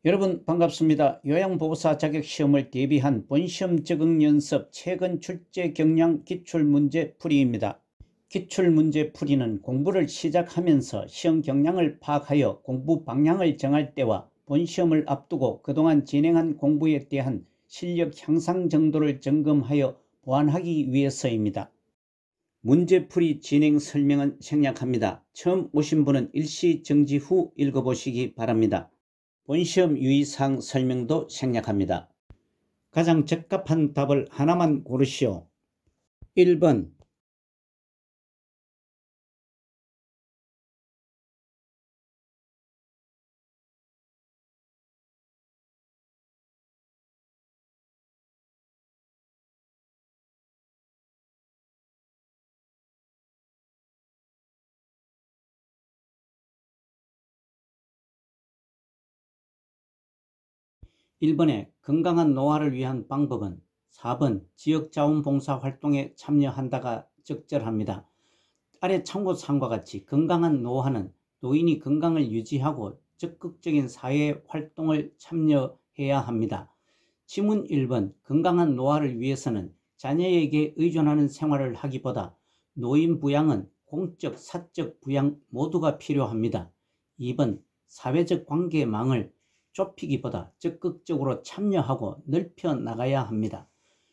여러분 반갑습니다. 요양보호사 자격시험을 대비한 본시험 적응 연습 최근 출제 경향 기출문제 풀이입니다. 기출문제 풀이는 공부를 시작하면서 시험 경향을 파악하여 공부 방향을 정할 때와 본시험을 앞두고 그동안 진행한 공부에 대한 실력 향상 정도를 점검하여 보완하기 위해서입니다. 문제풀이 진행 설명은 생략합니다. 처음 오신 분은 일시 정지 후 읽어보시기 바랍니다. 본시험 유의사항 설명도 생략합니다. 가장 적합한 답을 하나만 고르시오. 1번 1번에 건강한 노화를 위한 방법은 4번 지역자원봉사 활동에 참여한다가 적절합니다. 아래 참고사항과 같이 건강한 노화는 노인이 건강을 유지하고 적극적인 사회활동을 참여해야 합니다. 지문 1번 건강한 노화를 위해서는 자녀에게 의존하는 생활을 하기보다 노인 부양은 공적, 사적 부양 모두가 필요합니다. 2번 사회적 관계망을 좁히기보다 적극적으로 참여하고 넓혀 나가야 합니다.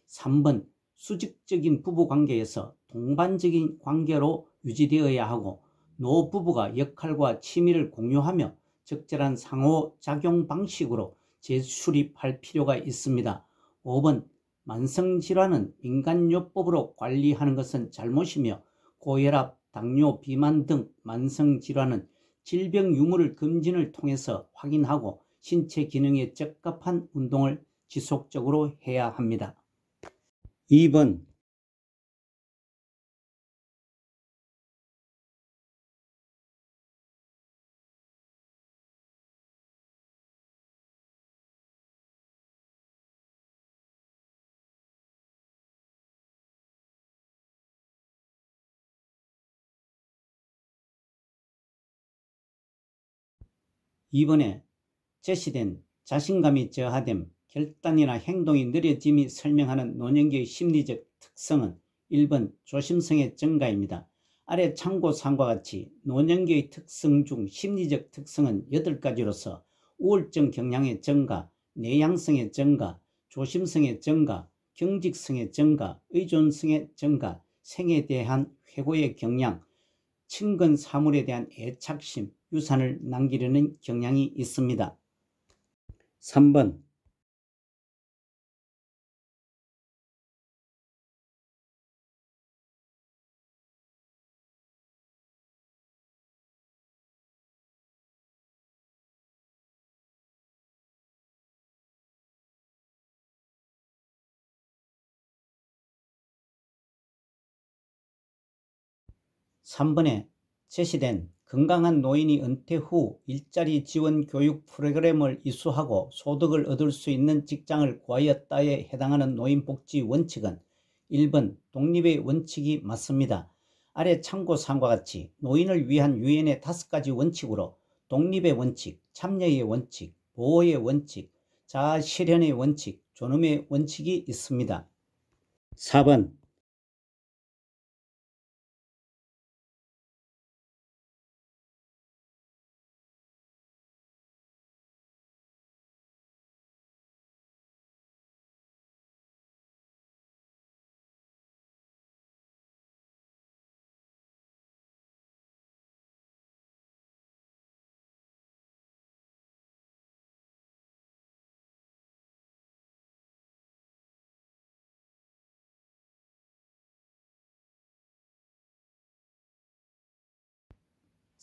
3번 수직적인 부부관계에서 동반적인 관계로 유지되어야 하고 노부부가 역할과 취미를 공유하며 적절한 상호작용 방식으로 재수립할 필요가 있습니다. 5번 만성질환은 민간요법으로 관리하는 것은 잘못이며 고혈압, 당뇨, 비만 등 만성질환은 질병 유무를 검진을 통해서 확인하고 신체 기능에 적합한 운동을 지속적으로 해야 합니다. 2번 2번에 제시된 자신감이 저하됨, 결단이나 행동이 느려짐이 설명하는 노년기의 심리적 특성은 1번 조심성의 증가입니다. 아래 참고사항과 같이 노년기의 특성 중 심리적 특성은 8가지로서 우울증 경향의 증가, 내향성의 증가, 조심성의 증가, 경직성의 증가, 의존성의 증가, 생에 대한 회고의 경향, 친근 사물에 대한 애착심, 유산을 남기려는 경향이 있습니다. 3번 3번에 제시된 건강한 노인이 은퇴 후 일자리 지원 교육 프로그램을 이수하고 소득을 얻을 수 있는 직장을 구하였다에 해당하는 노인복지 원칙은 1번 독립의 원칙이 맞습니다. 아래 참고사항과 같이 노인을 위한 유엔의 5가지 원칙으로 독립의 원칙, 참여의 원칙, 보호의 원칙, 자아실현의 원칙, 존엄의 원칙이 있습니다. 4번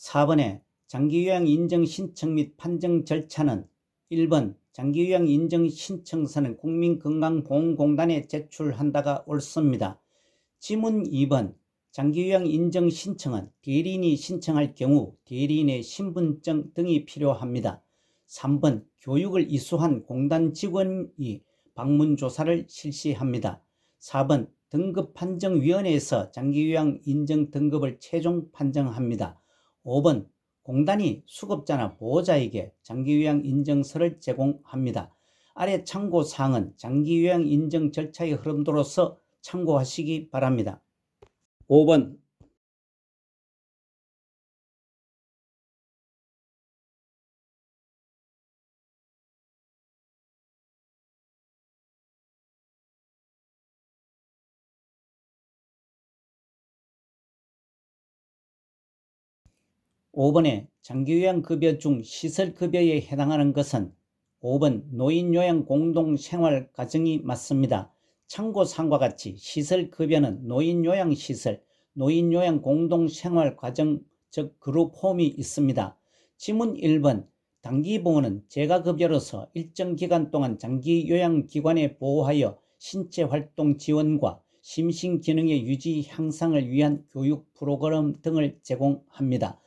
4번에 장기요양 인정 신청 및 판정 절차는 1번 장기요양 인정 신청서는 국민건강보험공단에 제출한다가 옳습니다. 지문 2번 장기요양 인정 신청은 대리인이 신청할 경우 대리인의 신분증 등이 필요합니다. 3번 교육을 이수한 공단 직원이 방문조사를 실시합니다. 4번 등급판정위원회에서 장기요양 인정 등급을 최종 판정합니다. 5번 공단이 수급자나 보호자에게 장기요양 인증서를 제공합니다. 아래 참고사항은 장기요양 인증 절차의 흐름도로서 참고하시기 바랍니다. 5번 5번에 장기요양급여 중 시설급여에 해당하는 것은 5번 노인요양 공동생활가정이 맞습니다. 참고사항과 같이 시설급여는 노인요양시설, 노인요양 공동생활가정 즉 그룹홈이 있습니다. 지문 1번 단기보호는 재가급여로서 일정 기간 동안 장기요양기관에 보호하여 신체활동 지원과 심신기능의 유지 향상을 위한 교육 프로그램 등을 제공합니다.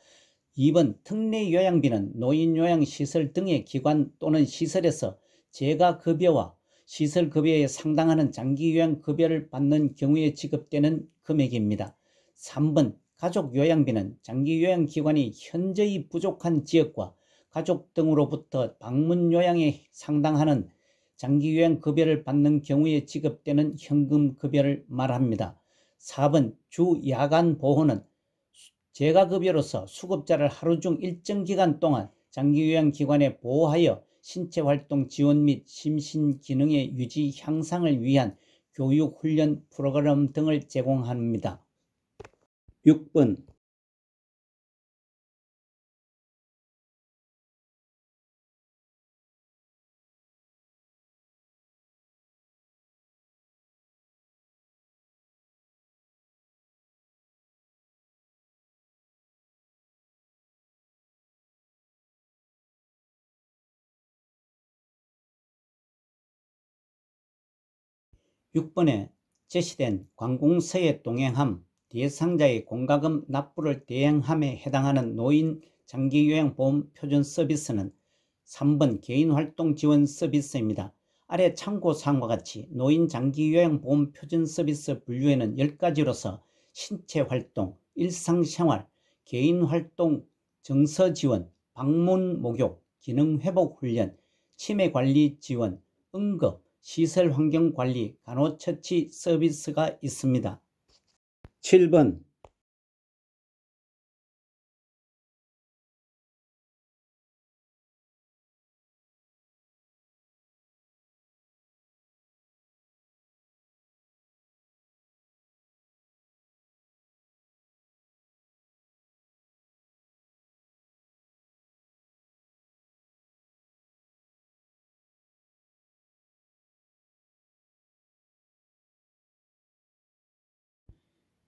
2번 특례요양비는 노인요양시설 등의 기관 또는 시설에서 재가급여와 시설급여에 상당하는 장기요양급여를 받는 경우에 지급되는 금액입니다. 3번 가족요양비는 장기요양기관이 현저히 부족한 지역과 가족 등으로부터 방문요양에 상당하는 장기요양급여를 받는 경우에 지급되는 현금급여를 말합니다. 4번 주야간보호는 재가급여로서 수급자를 하루 중 일정 기간 동안 장기요양기관에 보호하여 신체활동 지원 및 심신기능의 유지 향상을 위한 교육, 훈련 프로그램 등을 제공합니다. 6번 6번에 제시된 관공서의 동행함, 대상자의 공과금 납부를 대행함에 해당하는 노인 장기요양보험 표준 서비스는 3번 개인활동 지원 서비스입니다. 아래 참고사항과 같이 노인 장기요양보험 표준 서비스 분류에는 10가지로서 신체활동, 일상생활, 개인활동, 정서지원, 방문목욕, 기능회복훈련, 치매관리 지원, 응급, 시설환경관리, 간호처치 서비스가 있습니다. 7번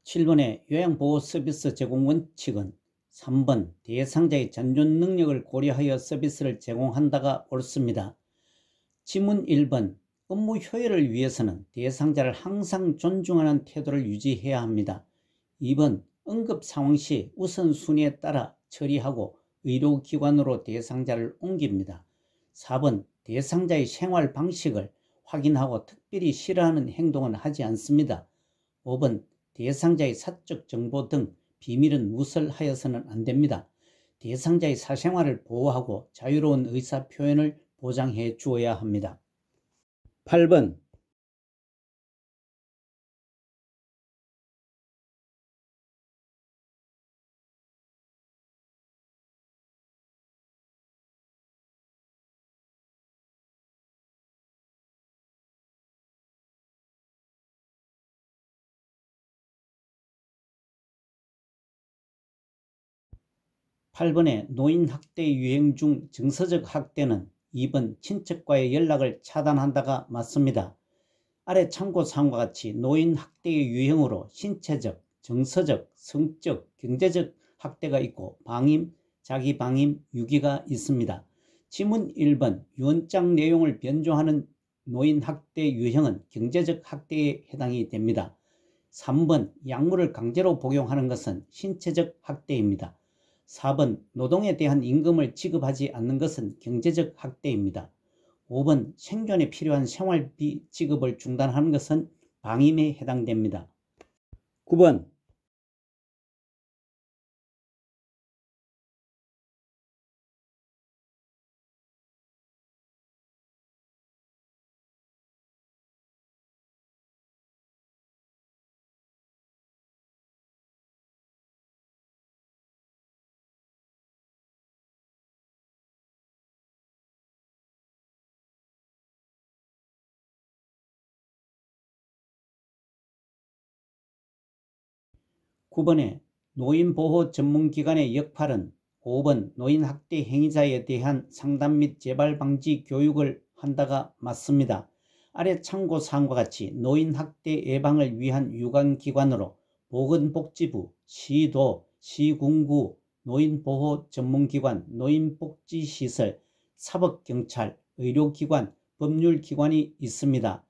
7번의 요양보호 서비스 제공 원칙은 3번 대상자의 잔존 능력을 고려하여 서비스를 제공한다가 옳습니다. 지문 1번 업무 효율을 위해서는 대상자를 항상 존중하는 태도를 유지해야 합니다. 2번 응급 상황 시 우선순위에 따라 처리하고 의료기관으로 대상자를 옮깁니다. 4번 대상자의 생활 방식을 확인하고 특별히 싫어하는 행동은 하지 않습니다. 5번 대상자의 사적 정보 등 비밀은 누설하여서는 안됩니다. 대상자의 사생활을 보호하고 자유로운 의사표현을 보장해 주어야 합니다. 8번 8번의 노인학대 유행 중 정서적 학대는 2번 친척과의 연락을 차단한다가 맞습니다. 아래 참고사항과 같이 노인학대의 유형으로 신체적, 정서적, 성적, 경제적 학대가 있고 방임, 자기방임, 유기가 있습니다. 지문 1번 유언장 내용을 변조하는 노인학대 유형은 경제적 학대에 해당이 됩니다. 3번 약물을 강제로 복용하는 것은 신체적 학대입니다. 4번 노동에 대한 임금을 지급하지 않는 것은 경제적 학대입니다. 5번 생존에 필요한 생활비 지급을 중단하는 것은 방임에 해당됩니다. 9번 9번에 노인보호 전문기관의 역할은 5번 노인학대 행위자에 대한 상담 및 재발 방지 교육을 한다가 맞습니다. 아래 참고사항과 같이 노인학대 예방을 위한 유관기관으로 보건복지부, 시도, 시군구, 노인보호 전문기관, 노인복지시설, 사법경찰, 의료기관, 법률기관이 있습니다.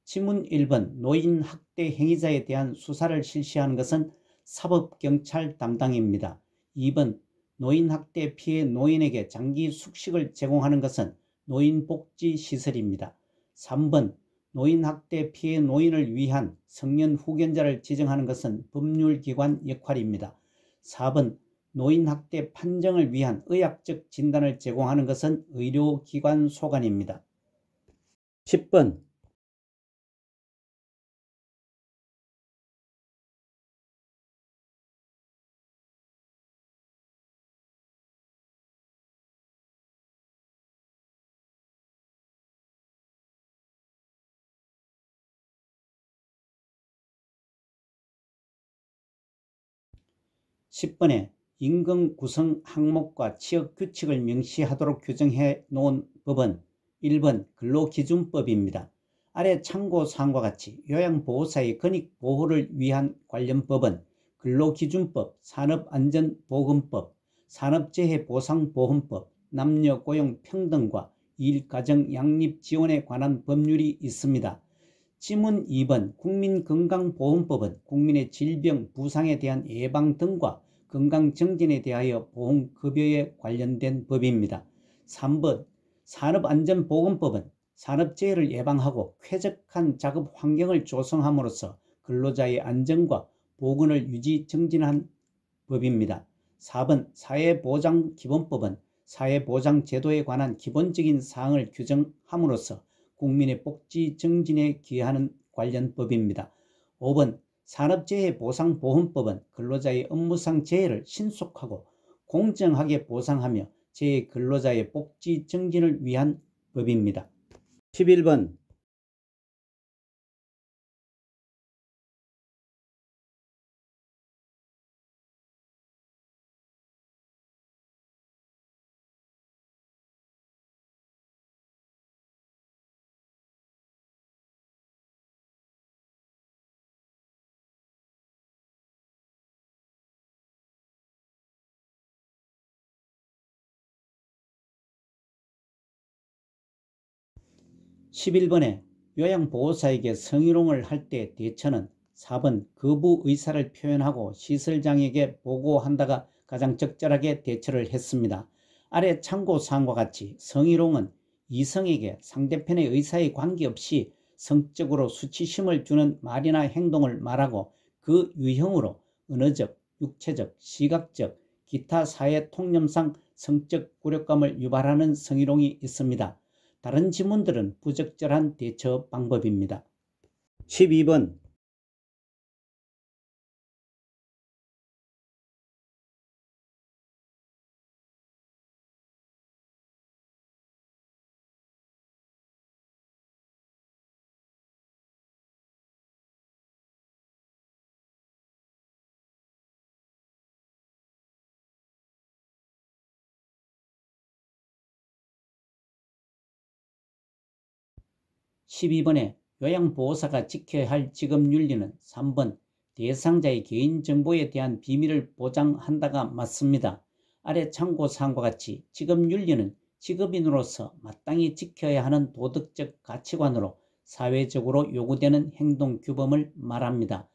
지문 1번 노인학대 행위자에 대한 수사를 실시하는 것은 사법경찰 담당입니다. 2번 노인학대 피해 노인에게 장기 숙식을 제공하는 것은 노인복지시설입니다. 3번 노인학대 피해 노인을 위한 성년 후견자를 지정하는 것은 법률기관 역할입니다. 4번 노인학대 판정을 위한 의학적 진단을 제공하는 것은 의료기관 소관입니다. 10번 10번에 임금 구성 항목과 취업 규칙을 명시하도록 규정해 놓은 법은 1번 근로기준법입니다. 아래 참고사항과 같이 요양보호사의 권익보호를 위한 관련 법은 근로기준법, 산업안전보건법, 산업재해보상보험법, 남녀고용평등과 일가정양립지원에 관한 법률이 있습니다. 지문 2번 국민건강보험법은 국민의 질병, 부상에 대한 예방 등과 건강정진에 대하여 보험급여에 관련된 법입니다. 3번 산업안전보건법은 산업재해를 예방하고 쾌적한 작업 환경을 조성함으로써 근로자의 안전과 보건을 유지 정진한 법입니다. 4번 사회보장기본법은 사회보장제도에 관한 기본적인 사항을 규정함으로써 국민의 복지 정진에 기여하는 관련 법입니다. 5번 산업재해보상보험법은 근로자의 업무상 재해를 신속하고 공정하게 보상하며 재해 근로자의 복지 정진을 위한 법입니다. 11번 11번에 요양보호사에게 성희롱을 할 때 대처는 4번 거부 의사를 표현하고 시설장에게 보고한다가 가장 적절하게 대처를 했습니다. 아래 참고사항과 같이 성희롱은 이성에게 상대편의 의사에 관계없이 성적으로 수치심을 주는 말이나 행동을 말하고 그 유형으로 언어적, 육체적, 시각적, 기타 사회 통념상 성적 굴욕감을 유발하는 성희롱이 있습니다. 다른 지문들은 부적절한 대처 방법입니다. 12번 12번에 요양보호사가 지켜야 할 직업윤리는 3번 대상자의 개인정보에 대한 비밀을 보장한다가 맞습니다. 아래 참고사항과 같이 직업윤리는 직업인으로서 마땅히 지켜야 하는 도덕적 가치관으로 사회적으로 요구되는 행동규범을 말합니다.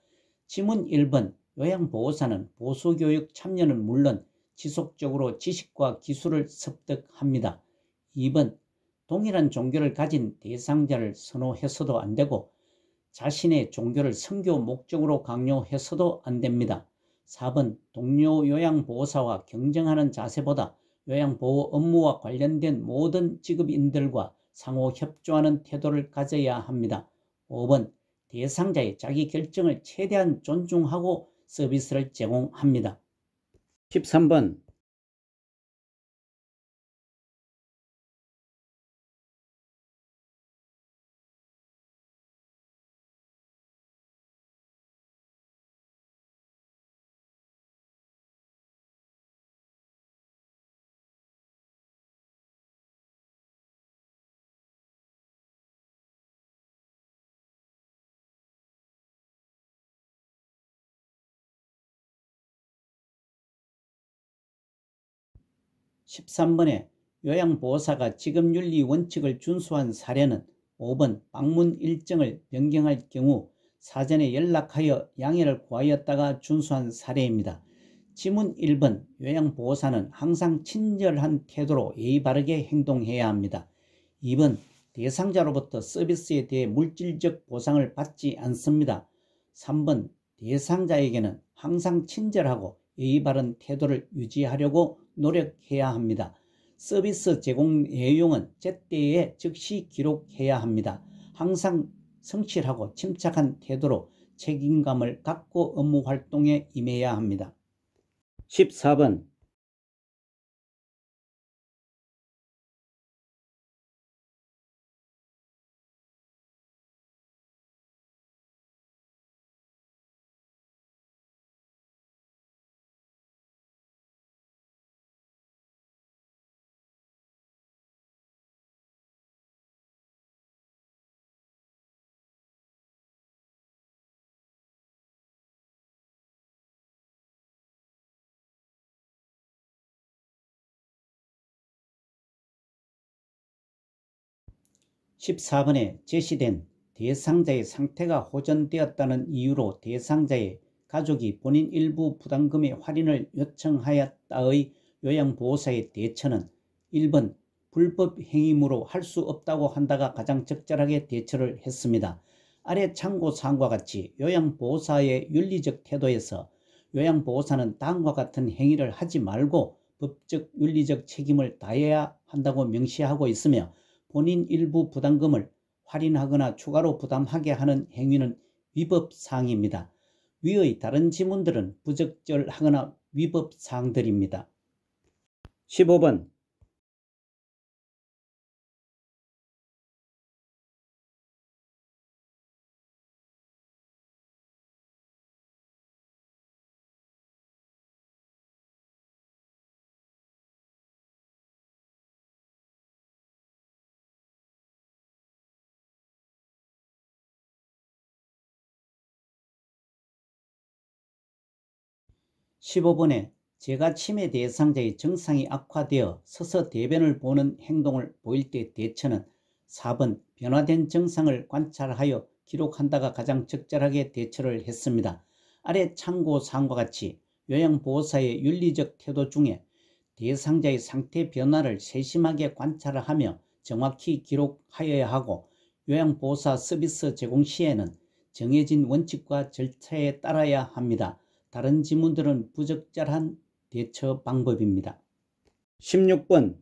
지문 1번 요양보호사는 보수교육 참여는 물론 지속적으로 지식과 기술을 습득합니다. 2번 동일한 종교를 가진 대상자를 선호해서도 안되고 자신의 종교를 선교 목적으로 강요해서도 안됩니다. 4번 동료 요양보호사와 경쟁하는 자세보다 요양보호 업무와 관련된 모든 직업인들과 상호 협조하는 태도를 가져야 합니다. 5번 대상자의 자기 결정을 최대한 존중하고 서비스를 제공합니다. 13번 13번에 요양보호사가 직업윤리 원칙을 준수한 사례는 5번 방문 일정을 변경할 경우 사전에 연락하여 양해를 구하였다가 준수한 사례입니다. 지문 1번 요양보호사는 항상 친절한 태도로 예의 바르게 행동해야 합니다. 2번 대상자로부터 서비스에 대해 물질적 보상을 받지 않습니다. 3번 대상자에게는 항상 친절하고 예의 바른 태도를 유지하려고 노력해야 합니다. 서비스 제공 내용은 제때에 즉시 기록해야 합니다. 항상 성실하고 침착한 태도로 책임감을 갖고 업무 활동에 임해야 합니다. 14번 제시된 대상자의 상태가 호전되었다는 이유로 대상자의 가족이 본인 일부 부담금의 할인을 요청하였다의 요양보호사의 대처는 1번 불법 행위무로 할 수 없다고 한다가 가장 적절하게 대처를 했습니다. 아래 참고사항과 같이 요양보호사의 윤리적 태도에서 요양보호사는 다음과 같은 행위를 하지 말고 법적 윤리적 책임을 다해야 한다고 명시하고 있으며 본인 일부 부담금을 할인하거나 추가로 부담하게 하는 행위는 위법사항입니다. 위의 다른 지문들은 부적절하거나 위법사항들입니다. 15번 15번에 제가 치매 대상자의 증상이 악화되어 서서 대변을 보는 행동을 보일 때 대처는 4번 변화된 증상을 관찰하여 기록한다가 가장 적절하게 대처를 했습니다. 아래 참고사항과 같이 요양보호사의 윤리적 태도 중에 대상자의 상태 변화를 세심하게 관찰하며 정확히 기록하여야 하고 요양보호사 서비스 제공 시에는 정해진 원칙과 절차에 따라야 합니다. 다른 지문들은 부적절한 대처 방법입니다. 16번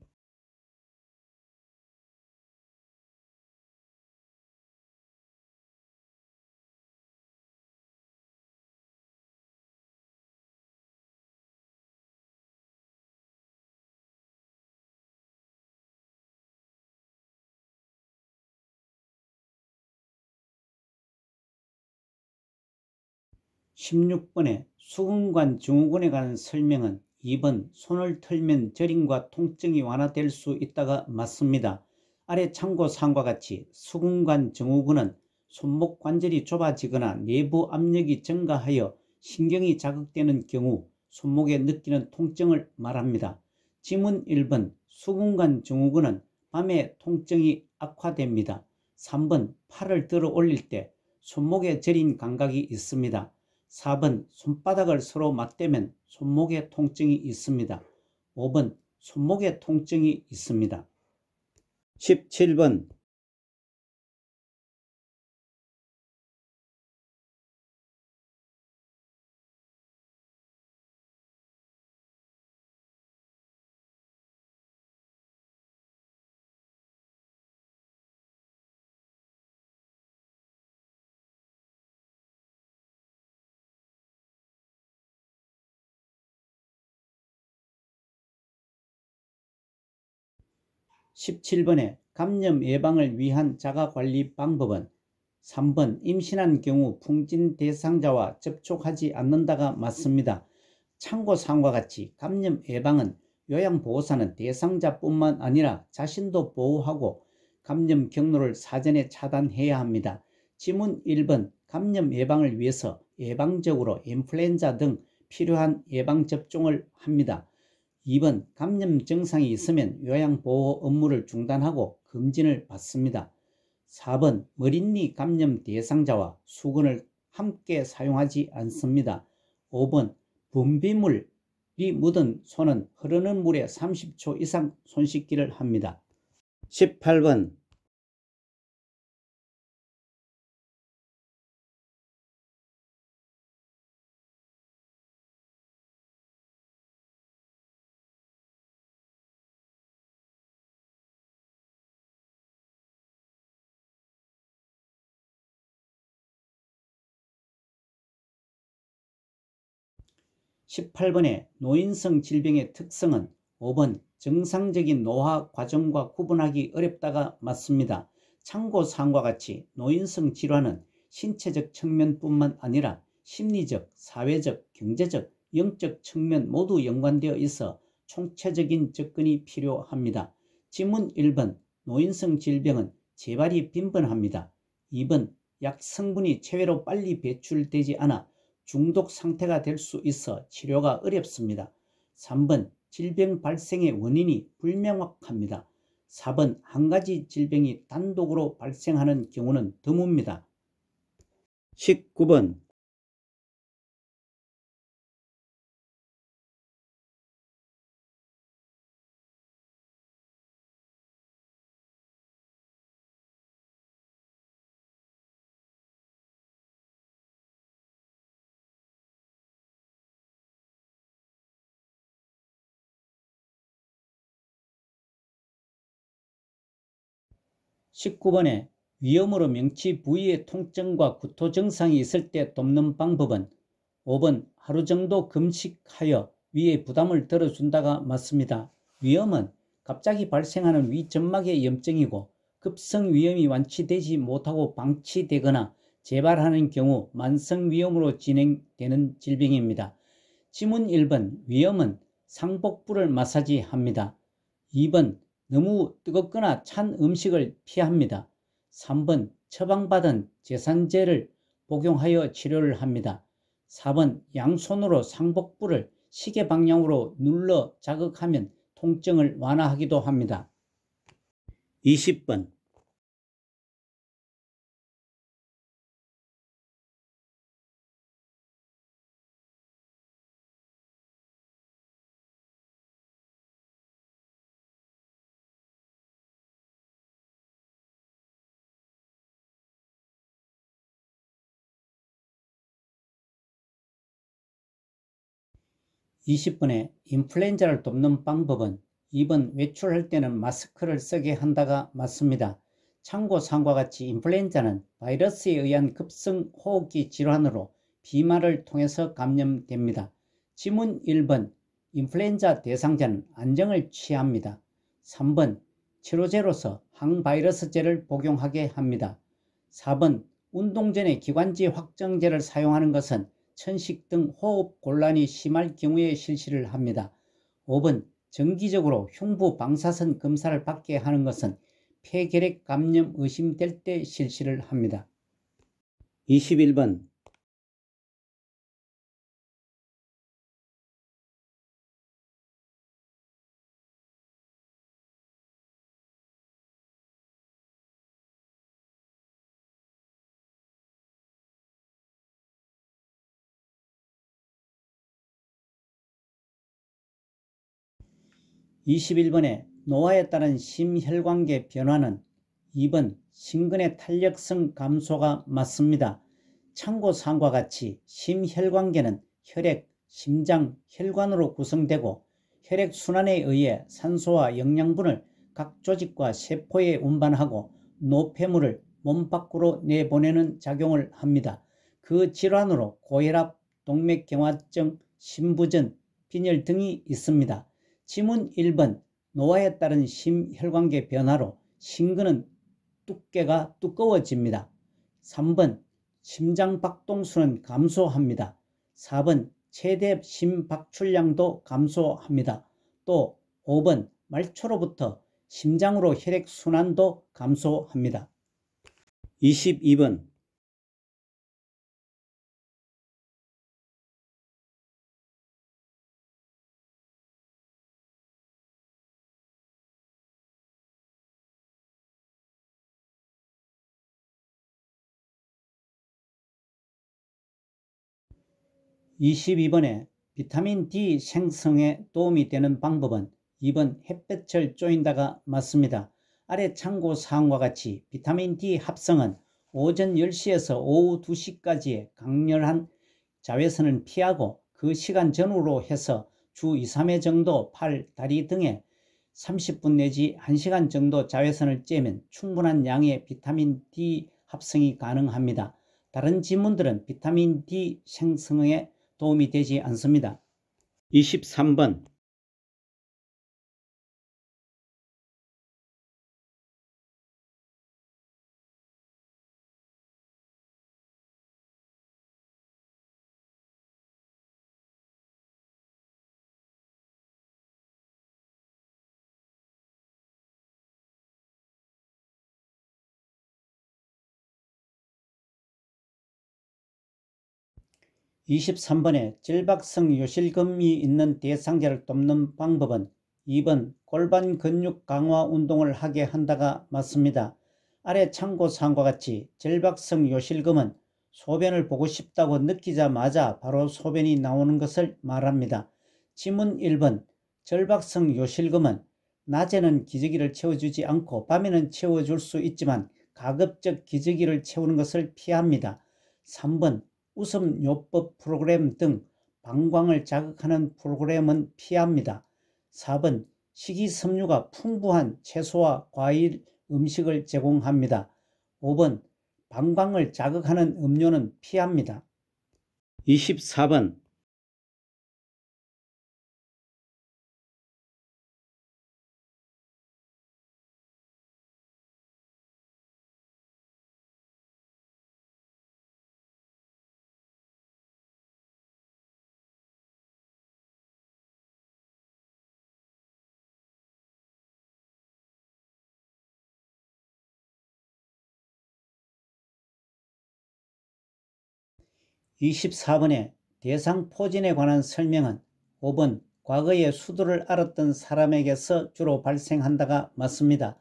16번에 수근관 증후군에 관한 설명은 2번 손을 털면 저림과 통증이 완화될 수 있다가 맞습니다. 아래 참고사항과 같이 수근관 증후군은 손목 관절이 좁아지거나 내부 압력이 증가하여 신경이 자극되는 경우 손목에 느끼는 통증을 말합니다. 지문 1번 수근관 증후군은 밤에 통증이 악화됩니다. 3번 팔을 들어 올릴 때 손목에 저린 감각이 있습니다. 4번 손바닥을 서로 맞대면 손목에 통증이 있습니다. 5번 손목에 통증이 있습니다. 17번 17번에 감염 예방을 위한 자가관리 방법은 3번 임신한 경우 풍진 대상자와 접촉하지 않는다가 맞습니다. 참고사항과 같이 감염 예방은 요양보호사는 대상자뿐만 아니라 자신도 보호하고 감염 경로를 사전에 차단해야 합니다. 지문 1번 감염 예방을 위해서 예방적으로 인플루엔자 등 필요한 예방접종을 합니다. 2번 감염 증상이 있으면 요양보호 업무를 중단하고 검진을 받습니다. 4번 머린니 감염 대상자와 수건을 함께 사용하지 않습니다. 5번 분비물이 묻은 손은 흐르는 물에 30초 이상 손 씻기를 합니다. 18번 18번의 노인성 질병의 특성은 5번 정상적인 노화 과정과 구분하기 어렵다가 맞습니다. 참고사항과 같이 노인성 질환은 신체적 측면뿐만 아니라 심리적, 사회적, 경제적, 영적 측면 모두 연관되어 있어 총체적인 접근이 필요합니다. 지문 1번 노인성 질병은 재발이 빈번합니다. 2번 약 성분이 체외로 빨리 배출되지 않아 중독 상태가 될 수 있어 치료가 어렵습니다. 3번 질병 발생의 원인이 불명확합니다. 4번 한 가지 질병이 단독으로 발생하는 경우는 드뭅니다. 19번 19번에 위염으로 명치 부위의 통증과 구토 증상이 있을 때 돕는 방법은 5번 하루 정도 금식하여 위에 부담을 덜어준다가 맞습니다. 위염은 갑자기 발생하는 위점막의 염증이고 급성위염이 완치되지 못하고 방치되거나 재발하는 경우 만성위염으로 진행되는 질병입니다. 지문 1번 위염은 상복부를 마사지합니다. 2번 너무 뜨겁거나 찬 음식을 피합니다. 3번 처방받은 제산제를 복용하여 치료를 합니다. 4번 양손으로 상복부를 시계 방향으로 눌러 자극하면 통증을 완화하기도 합니다. 20번 20번에 인플루엔자를 돕는 방법은 2번 외출할 때는 마스크를 쓰게 한다가 맞습니다. 참고사항과 같이 인플루엔자는 바이러스에 의한 급성 호흡기 질환으로 비말을 통해서 감염됩니다. 지문 1번 인플루엔자 대상자는 안정을 취합니다. 3번 치료제로서 항바이러스제를 복용하게 합니다. 4번 운동 전에 기관지 확정제를 사용하는 것은 천식 등 호흡 곤란이 심할 경우에 실시를 합니다. 5번 정기적으로 흉부 방사선 검사를 받게 하는 것은 폐결핵 감염 의심될 때 실시를 합니다. 21번 노화에 따른 심혈관계 변화는 2번 심근의 탄력성 감소가 맞습니다. 참고사항과 같이 심혈관계는 혈액, 심장, 혈관으로 구성되고 혈액순환에 의해 산소와 영양분을 각 조직과 세포에 운반하고 노폐물을 몸 밖으로 내보내는 작용을 합니다. 그 질환으로 고혈압, 동맥경화증, 심부전, 빈혈 등이 있습니다. 지문 1번 노화에 따른 심혈관계 변화로 심근은 두께가 두꺼워집니다. 3번 심장박동수는 감소합니다. 4번 최대 심박출량도 감소합니다. 또 5번 말초로부터 심장으로 혈액순환도 감소합니다. 22번 22번에 비타민 D 생성에 도움이 되는 방법은 2번 햇볕을 쬐인다가 맞습니다. 아래 참고 사항과 같이 비타민 D 합성은 오전 10시에서 오후 2시까지의 강렬한 자외선을 피하고 그 시간 전후로 해서 주 2, 3회 정도 팔, 다리 등에 30분 내지 1시간 정도 자외선을 쬐면 충분한 양의 비타민 D 합성이 가능합니다. 다른 지문들은 비타민 D 생성에 도움이 되지 않습니다. 23번 젤박성 요실금이 있는 대상자를 돕는 방법은 2번 골반 근육 강화 운동을 하게 한다가 맞습니다. 아래 참고사항과 같이 젤박성 요실금은 소변을 보고 싶다고 느끼자마자 바로 소변이 나오는 것을 말합니다. 지문 1번 젤박성 요실금은 낮에는 기저귀를 채워주지 않고 밤에는 채워줄 수 있지만 가급적 기저귀를 채우는 것을 피합니다. 3번 웃음요법 프로그램 등 방광을 자극하는 프로그램은 피합니다. 4번 식이섬유가 풍부한 채소와 과일, 음식을 제공합니다. 5번 방광을 자극하는 음료는 피합니다. 24번 24번에 대상포진에 관한 설명은 5번 과거에 수두를 앓았던 사람에게서 주로 발생한다가 맞습니다.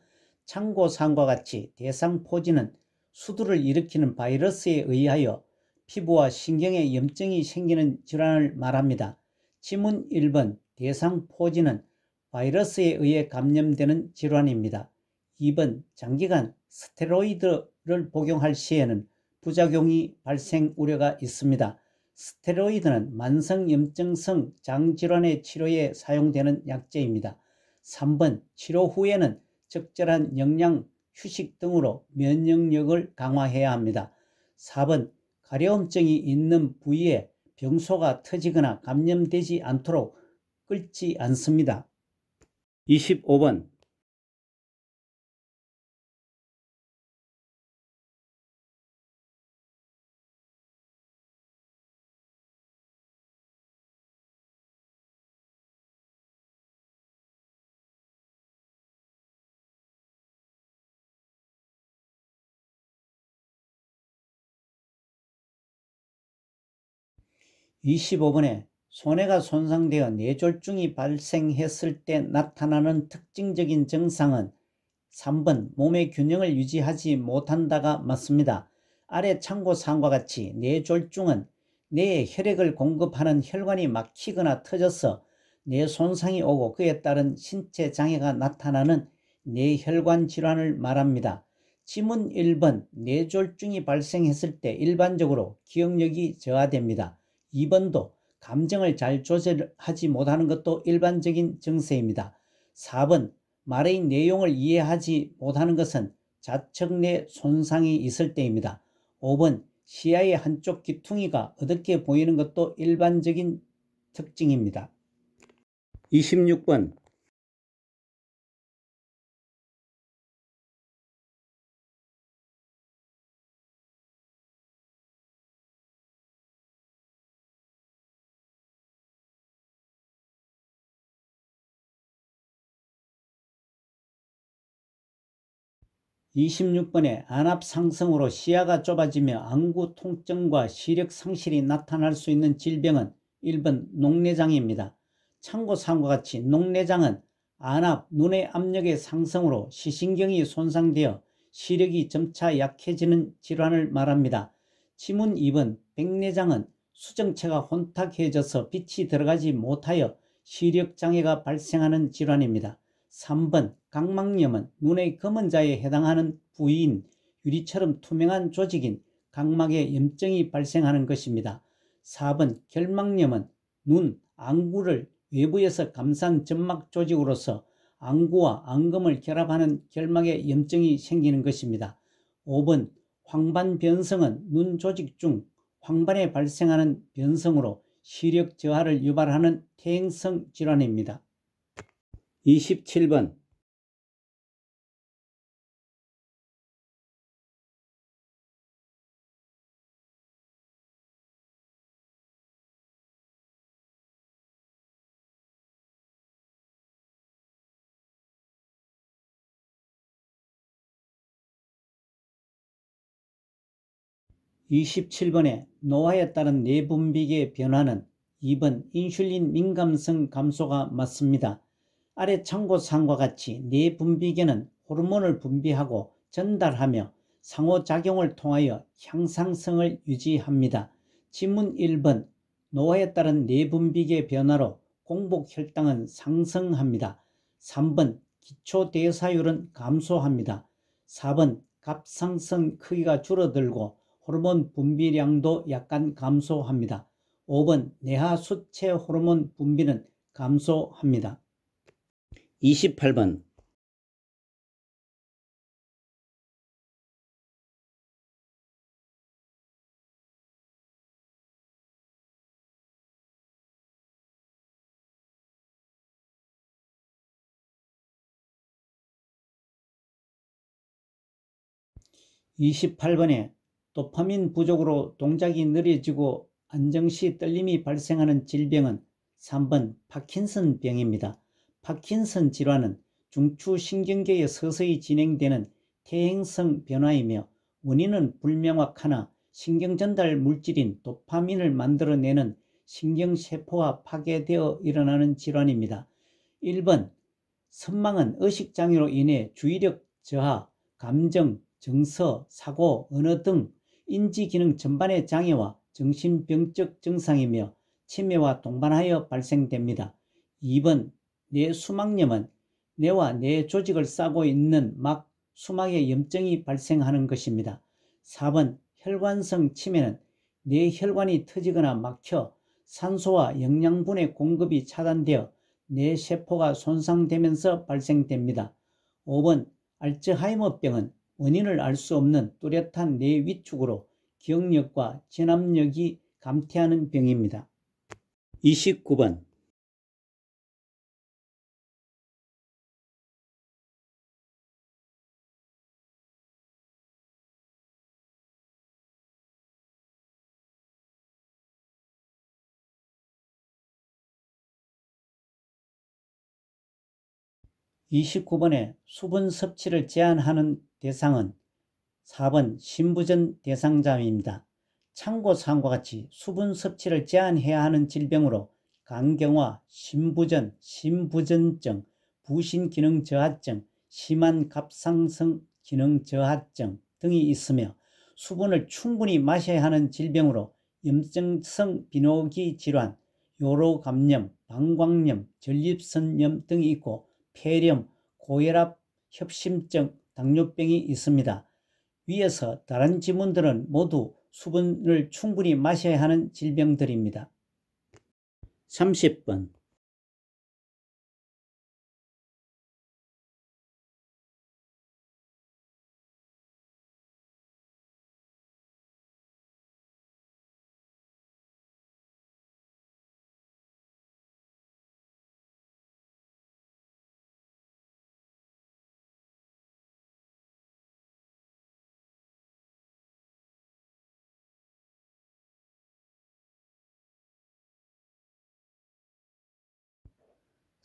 참고사항과 같이 대상포진은 수두를 일으키는 바이러스에 의하여 피부와 신경에 염증이 생기는 질환을 말합니다. 지문 1번 대상포진은 바이러스에 의해 감염되는 질환입니다. 2번 장기간 스테로이드를 복용할 시에는 부작용이 발생 우려가 있습니다. 스테로이드는 만성염증성 장질환의 치료에 사용되는 약제입니다. 3번 치료 후에는 적절한 영양, 휴식 등으로 면역력을 강화해야 합니다. 4번 가려움증이 있는 부위에 병소가 터지거나 감염되지 않도록 끓지 않습니다. 25번 25번에 소뇌가 손상되어 뇌졸중이 발생했을 때 나타나는 특징적인 증상은 3번 몸의 균형을 유지하지 못한다가 맞습니다. 아래 참고사항과 같이 뇌졸중은 뇌에 혈액을 공급하는 혈관이 막히거나 터져서 뇌 손상이 오고 그에 따른 신체 장애가 나타나는 뇌혈관 질환을 말합니다. 지문 1번 뇌졸중이 발생했을 때 일반적으로 기억력이 저하됩니다. 2번도 감정을 잘 조절하지 못하는 것도 일반적인 증세입니다. 4번 말의 내용을 이해하지 못하는 것은 자측 내 손상이 있을 때입니다. 5번 시야의 한쪽 귀퉁이가 어둡게 보이는 것도 일반적인 특징입니다. 26번 26번에 안압 상승으로 시야가 좁아지며 안구 통증과 시력 상실이 나타날 수 있는 질병은 1번 녹내장입니다. 참고사항과 같이 녹내장은 안압, 눈의 압력의 상승으로 시신경이 손상되어 시력이 점차 약해지는 질환을 말합니다. 지문 2번 백내장은 수정체가 혼탁해져서 빛이 들어가지 못하여 시력장애가 발생하는 질환입니다. 3번 각막염은 눈의 검은 자에 해당하는 부위인 유리처럼 투명한 조직인 각막에 염증이 발생하는 것입니다. 4번 결막염은 눈, 안구를 외부에서 감싼 점막 조직으로서 안구와 안검을 결합하는 결막에 염증이 생기는 것입니다. 5번 황반변성은 눈 조직 중 황반에 발생하는 변성으로 시력 저하를 유발하는 퇴행성 질환입니다. 27번 27번에 노화에 따른 뇌분비계 변화는 2번 인슐린 민감성 감소가 맞습니다. 아래 참고사항과 같이 뇌분비계는 호르몬을 분비하고 전달하며 상호작용을 통하여 향상성을 유지합니다. 지문 1번 노화에 따른 뇌분비계 변화로 공복혈당은 상승합니다. 3번 기초대사율은 감소합니다. 4번 갑상선 크기가 줄어들고 호르몬 분비량도 약간 감소합니다. 5번 뇌하 수체 호르몬 분비는 감소합니다. 28번 28번에 도파민 부족으로 동작이 느려지고 안정시 떨림이 발생하는 질병은 3번 파킨슨병입니다. 파킨슨 질환은 중추신경계에 서서히 진행되는 퇴행성 변화이며 원인은 불명확하나 신경전달 물질인 도파민을 만들어내는 신경세포가 파괴되어 일어나는 질환입니다. 1번 선망은 의식장애로 인해 주의력 저하, 감정, 정서, 사고, 언어 등 인지기능 전반의 장애와 정신병적 증상이며 치매와 동반하여 발생됩니다. 2번 뇌수막염은 뇌와 뇌 조직을 싸고 있는 막 수막에 염증이 발생하는 것입니다. 4번 혈관성 치매는 뇌혈관이 터지거나 막혀 산소와 영양분의 공급이 차단되어 뇌세포가 손상되면서 발생됩니다. 5번 알츠하이머병은 원인을 알 수 없는 뚜렷한 뇌 위축으로 기억력과 진압력이 감퇴하는 병입니다. 29번 29번에 수분 섭취를 제한하는 대상은 4번 신부전 대상자입니다. 참고사항과 같이 수분 섭취를 제한해야 하는 질병으로 간경화, 신부전, 신부전증, 부신기능저하증, 심한 갑상선 기능저하증 등이 있으며 수분을 충분히 마셔야 하는 질병으로 염증성 비뇨기 질환, 요로감염, 방광염, 전립선염 등이 있고 폐렴, 고혈압, 협심증, 당뇨병이 있습니다. 위에서 다른 지문들은 모두 수분을 충분히 마셔야 하는 질병들입니다. 30번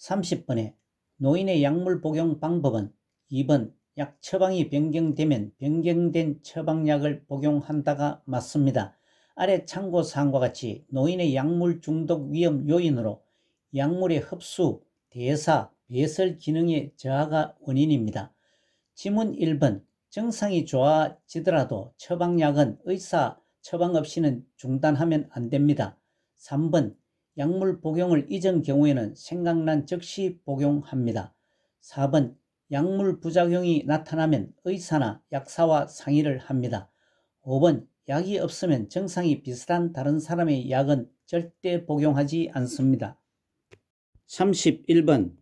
30번에 노인의 약물 복용 방법은 2번 약 처방이 변경되면 변경된 처방약을 복용한다가 맞습니다. 아래 참고사항과 같이 노인의 약물 중독 위험 요인으로 약물의 흡수, 대사, 배설 기능의 저하가 원인입니다. 지문 1번 정상이 좋아지더라도 처방약은 의사 처방 없이는 중단하면 안 됩니다. 3번 약물 복용을 잊은 경우에는 생각난 즉시 복용합니다. 4번 약물 부작용이 나타나면 의사나 약사와 상의를 합니다. 5번 약이 없으면 증상이 비슷한 다른 사람의 약은 절대 복용하지 않습니다. 31번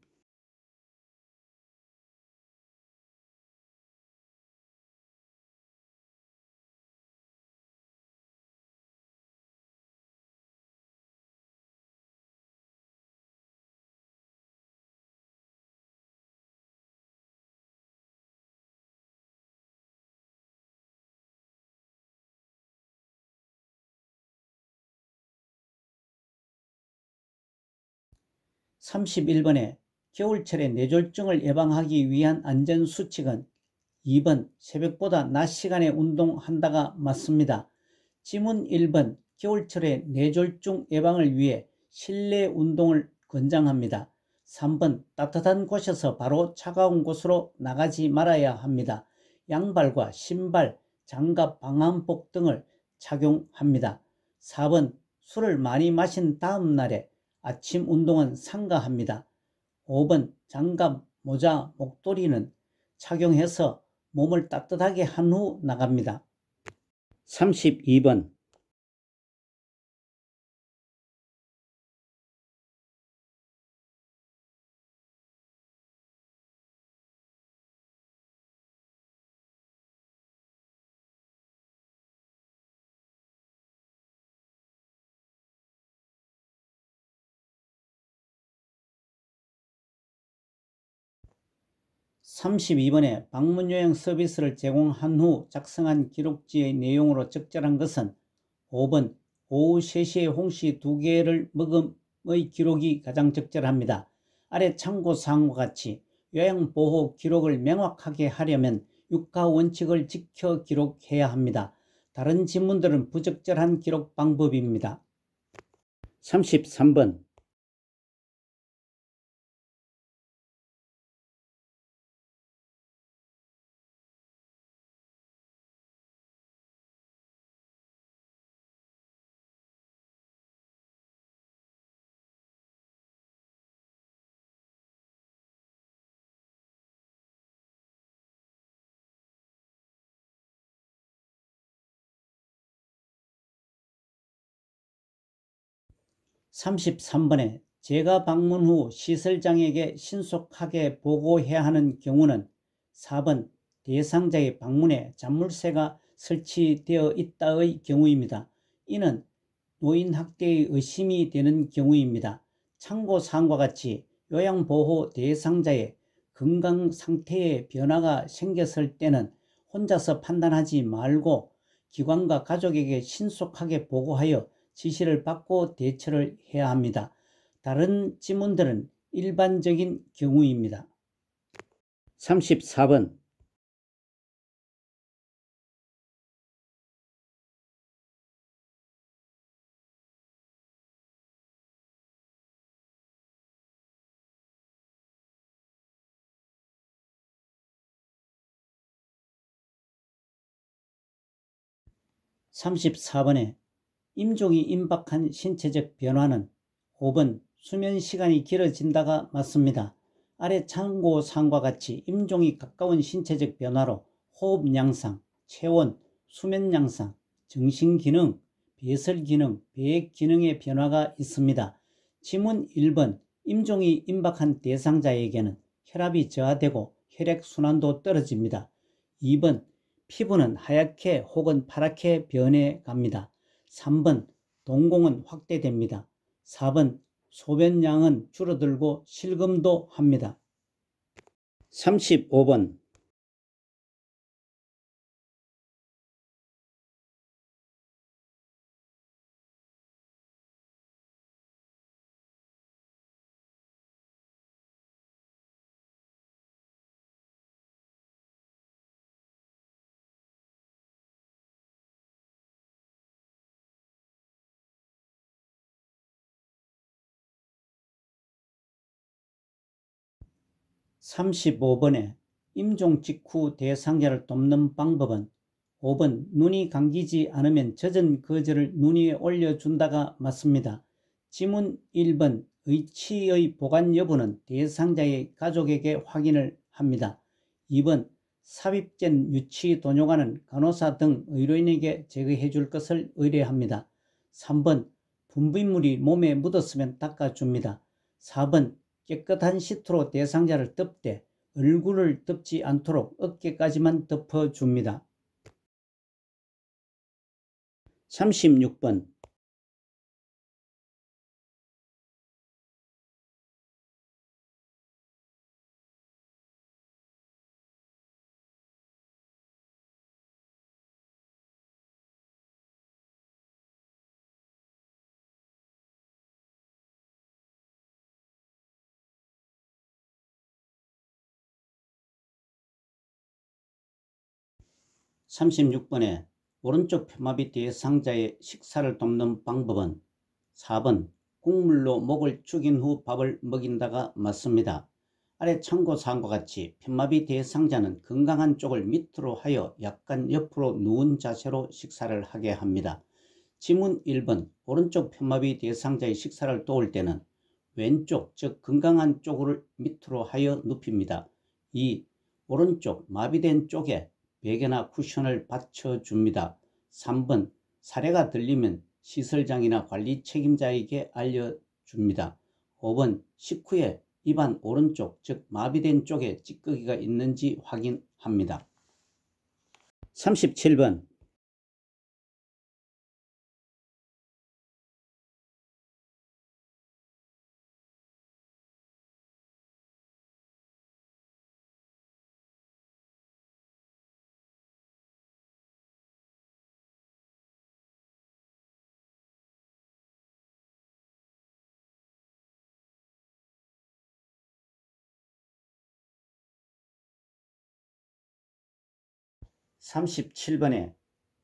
31번에 겨울철에 뇌졸중을 예방하기 위한 안전수칙은 2번 새벽보다 낮 시간에 운동한다가 맞습니다. 지문 1번 겨울철에 뇌졸중 예방을 위해 실내 운동을 권장합니다. 3번 따뜻한 곳에서 바로 차가운 곳으로 나가지 말아야 합니다. 양발과 신발, 장갑, 방한복 등을 착용합니다. 4번 술을 많이 마신 다음 날에 아침 운동은 삼가합니다. 5번 장갑, 모자, 목도리는 착용해서 몸을 따뜻하게 한 후 나갑니다. 32번 32번에 방문 요양 서비스를 제공한 후 작성한 기록지의 내용으로 적절한 것은 5번 오후 3시에 홍시 2개를 먹음의 기록이 가장 적절합니다. 아래 참고사항과 같이 요양보호 기록을 명확하게 하려면 육하 원칙을 지켜 기록해야 합니다. 다른 지문들은 부적절한 기록 방법입니다. 33번 33번에 재가 방문 후 시설장에게 신속하게 보고해야 하는 경우는 4번 대상자의 방문에 잔물쇠가 설치되어 있다의 경우입니다. 이는 노인학대의 의심이 되는 경우입니다. 참고사항과 같이 요양보호 대상자의 건강 상태에 변화가 생겼을 때는 혼자서 판단하지 말고 기관과 가족에게 신속하게 보고하여 지시를 받고 대처를 해야 합니다. 다른 지문들은 일반적인 경우입니다. 34번 34번에 임종이 임박한 신체적 변화는 5번 수면시간이 길어진다가 맞습니다. 아래 참고사항과 같이 임종이 가까운 신체적 변화로 호흡 양상, 체온, 수면 양상, 정신기능, 배설기능, 배액기능의 변화가 있습니다. 지문 1번 임종이 임박한 대상자에게는 혈압이 저하되고 혈액순환도 떨어집니다. 2번 피부는 하얗게 혹은 파랗게 변해갑니다. 3번 동공은 확대됩니다. 4번 소변량은 줄어들고 실금도 합니다. 35번 35번에 임종 직후 대상자를 돕는 방법은 5번 눈이 감기지 않으면 젖은 거즈를 눈 위에 올려준다가 맞습니다. 지문 1번 의치의 보관 여부는 대상자의 가족에게 확인을 합니다. 2번 삽입된 유치 도뇨관은 간호사 등 의료인에게 제거해 줄 것을 의뢰합니다. 3번 분비물이 몸에 묻었으면 닦아줍니다. 4번 깨끗한 시트로 대상자를 덮되 얼굴을 덮지 않도록 어깨까지만 덮어줍니다. 36번 36번에 오른쪽 편마비 대상자의 식사를 돕는 방법은 4번 국물로 목을 죽인 후 밥을 먹인다가 맞습니다. 아래 참고사항과 같이 편마비 대상자는 건강한 쪽을 밑으로 하여 약간 옆으로 누운 자세로 식사를 하게 합니다. 지문 1번 오른쪽 편마비 대상자의 식사를 도울 때는 왼쪽 즉 건강한 쪽을 밑으로 하여 눕힙니다. 2. 오른쪽 마비된 쪽에 베개나 쿠션을 받쳐줍니다. 3번 사례가 들리면 시설장이나 관리 책임자에게 알려줍니다. 5번 식후에 입안 오른쪽 즉 마비된 쪽에 찌꺼기가 있는지 확인합니다. 37번 37번에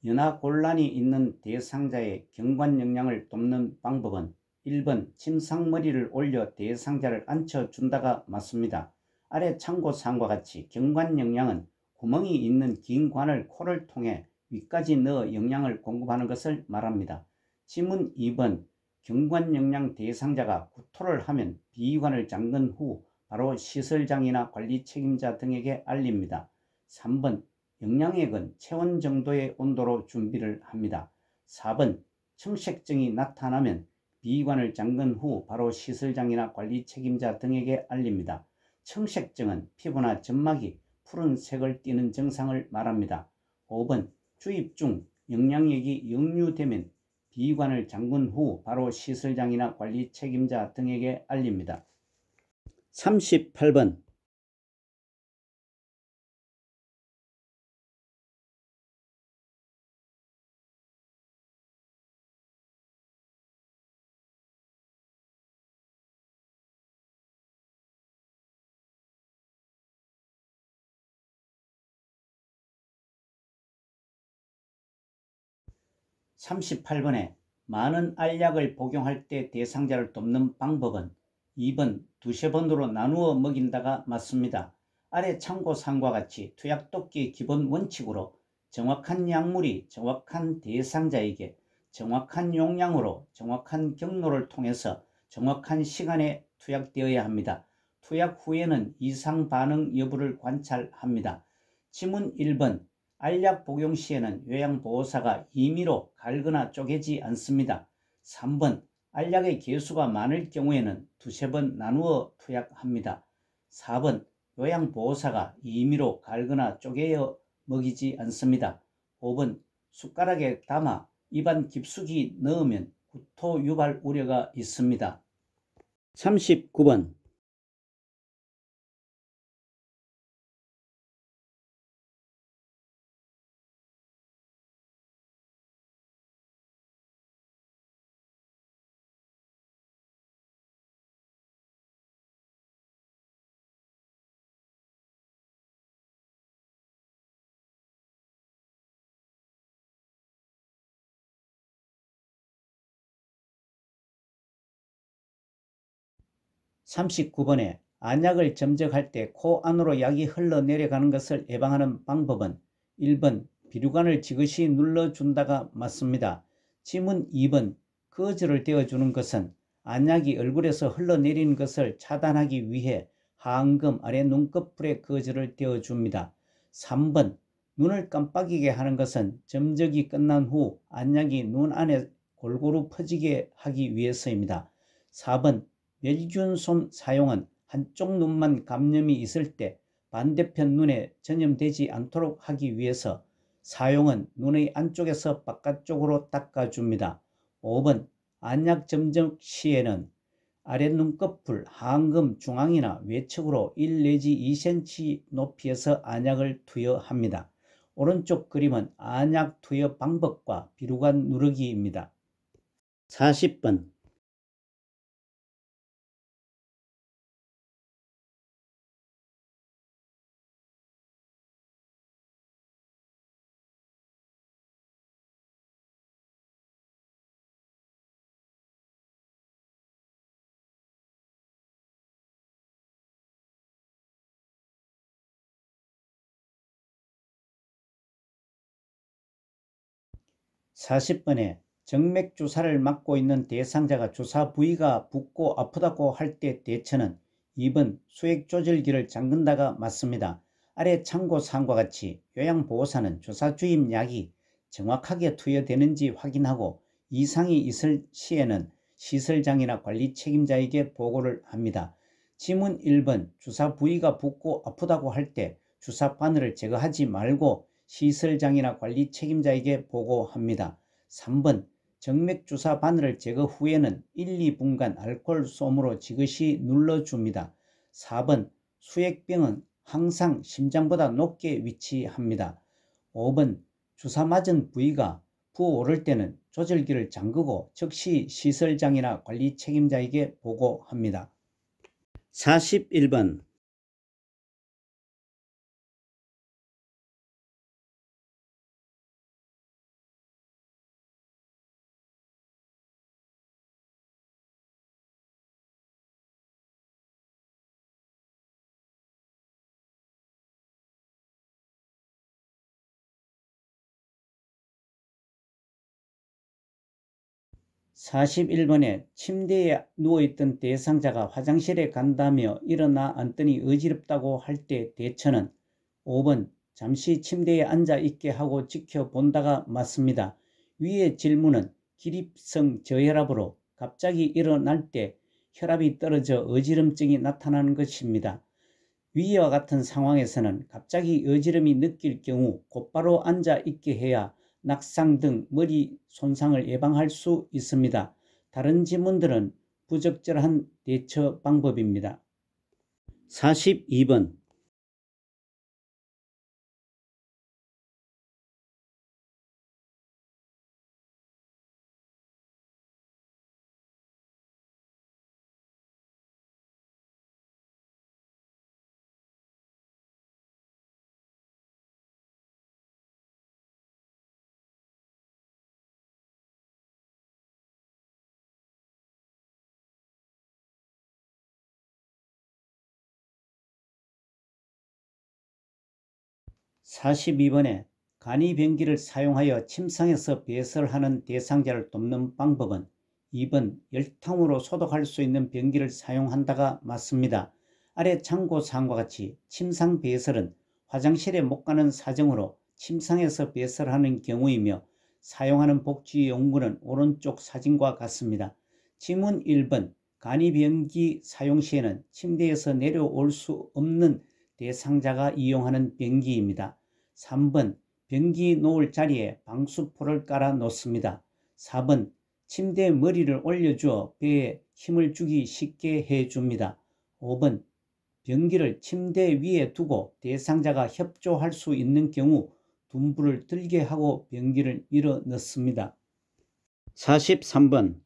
연하곤란이 있는 대상자의 경관영양을 돕는 방법은 1번 침상머리를 올려 대상자를 앉혀준다가 맞습니다. 아래 참고사항과 같이 경관영양은 구멍이 있는 긴 관을 코를 통해 위까지 넣어 영양을 공급하는 것을 말합니다. 지문 2번 경관영양 대상자가 구토를 하면 비위관을 잠근 후 바로 시설장이나 관리 책임자 등에게 알립니다. 3번 영양액은 체온 정도의 온도로 준비를 합니다. 4번 청색증이 나타나면 비위관을 잠근 후 바로 시설장이나 관리 책임자 등에게 알립니다. 청색증은 피부나 점막이 푸른색을 띠는 증상을 말합니다. 5번 주입 중 영양액이 역류되면 비위관을 잠근 후 바로 시설장이나 관리 책임자 등에게 알립니다. 38번 38번에 많은 알약을 복용할 때 대상자를 돕는 방법은 2번 두세 번으로 나누어 먹인다가 맞습니다. 아래 참고사항과 같이 투약독기의 기본 원칙으로 정확한 약물이 정확한 대상자에게 정확한 용량으로 정확한 경로를 통해서 정확한 시간에 투약되어야 합니다. 투약 후에는 이상 반응 여부를 관찰합니다. 지문 1번 알약 복용 시에는 요양보호사가 임의로 갈거나 쪼개지 않습니다. 3번 알약의 개수가 많을 경우에는 두세 번 나누어 투약합니다. 4번 요양보호사가 임의로 갈거나 쪼개어 먹이지 않습니다. 5번 숟가락에 담아 입안 깊숙이 넣으면 구토 유발 우려가 있습니다. 39번 39번에 안약을 점적할 때 코 안으로 약이 흘러내려가는 것을 예방하는 방법은 1번 비류관을 지그시 눌러준다가 맞습니다. 질문 2번. 거즈를 대어주는 것은 안약이 얼굴에서 흘러내리는 것을 차단하기 위해 하안금 아래 눈꺼풀에 거즈를 대어줍니다. 3번. 눈을 깜빡이게 하는 것은 점적이 끝난 후 안약이 눈 안에 골고루 퍼지게 하기 위해서입니다. 4번. 멸균솜 사용은 한쪽 눈만 감염이 있을 때 반대편 눈에 전염되지 않도록 하기 위해서 사용은 눈의 안쪽에서 바깥쪽으로 닦아줍니다. 5번. 안약 점적 시에는 아랫눈꺼풀 하안금 중앙이나 외측으로 1 내지 2cm 높이에서 안약을 투여합니다. 오른쪽 그림은 안약 투여 방법과 비류관 누르기입니다. 40번. 40번에 정맥주사를 맞고 있는 대상자가 주사 부위가 붓고 아프다고 할 때 대처는 2번 수액조절기를 잠근다가 맞습니다. 아래 참고사항과 같이 요양보호사는 주사 주입 약이 정확하게 투여되는지 확인하고 이상이 있을 시에는 시설장이나 관리 책임자에게 보고를 합니다. 지문 1번. 주사 부위가 붓고 아프다고 할 때 주사 바늘을 제거하지 말고 시설장이나 관리 책임자에게 보고합니다. 3번. 정맥주사 바늘을 제거 후에는 1, 2분간 알코올 솜으로 지그시 눌러줍니다. 4번. 수액병은 항상 심장보다 높게 위치합니다. 5번. 주사 맞은 부위가 부어오를 때는 조절기를 잠그고 즉시 시설장이나 관리 책임자에게 보고합니다. 41번. 41번에 침대에 누워있던 대상자가 화장실에 간다며 일어나 앉더니 어지럽다고 할 때 대처는 5번. 잠시 침대에 앉아 있게 하고 지켜본다가 맞습니다. 위의 질문은 기립성 저혈압으로 갑자기 일어날 때 혈압이 떨어져 어지럼증이 나타나는 것입니다. 위와 같은 상황에서는 갑자기 어지럼이 느낄 경우 곧바로 앉아 있게 해야 낙상 등 머리 손상을 예방할 수 있습니다. 다른 질문들은 부적절한 대처 방법입니다. 42번. (42번에) 간이변기를 사용하여 침상에서 배설하는 대상자를 돕는 방법은 2번 열탕으로 소독할 수 있는 변기를 사용한다가 맞습니다. 아래 참고사항과 같이 침상 배설은 화장실에 못 가는 사정으로 침상에서 배설하는 경우이며 사용하는 복지용구는 오른쪽 사진과 같습니다. 질문 1번. 간이변기 사용 시에는 침대에서 내려올 수 없는 대상자가 이용하는 변기입니다. 3번. 변기 놓을 자리에 방수포를 깔아 놓습니다. 4번. 침대에 머리를 올려주어 배에 힘을 주기 쉽게 해줍니다. 5번. 변기를 침대 위에 두고 대상자가 협조할 수 있는 경우 둔부를 들게 하고 변기를 밀어 넣습니다. 43번.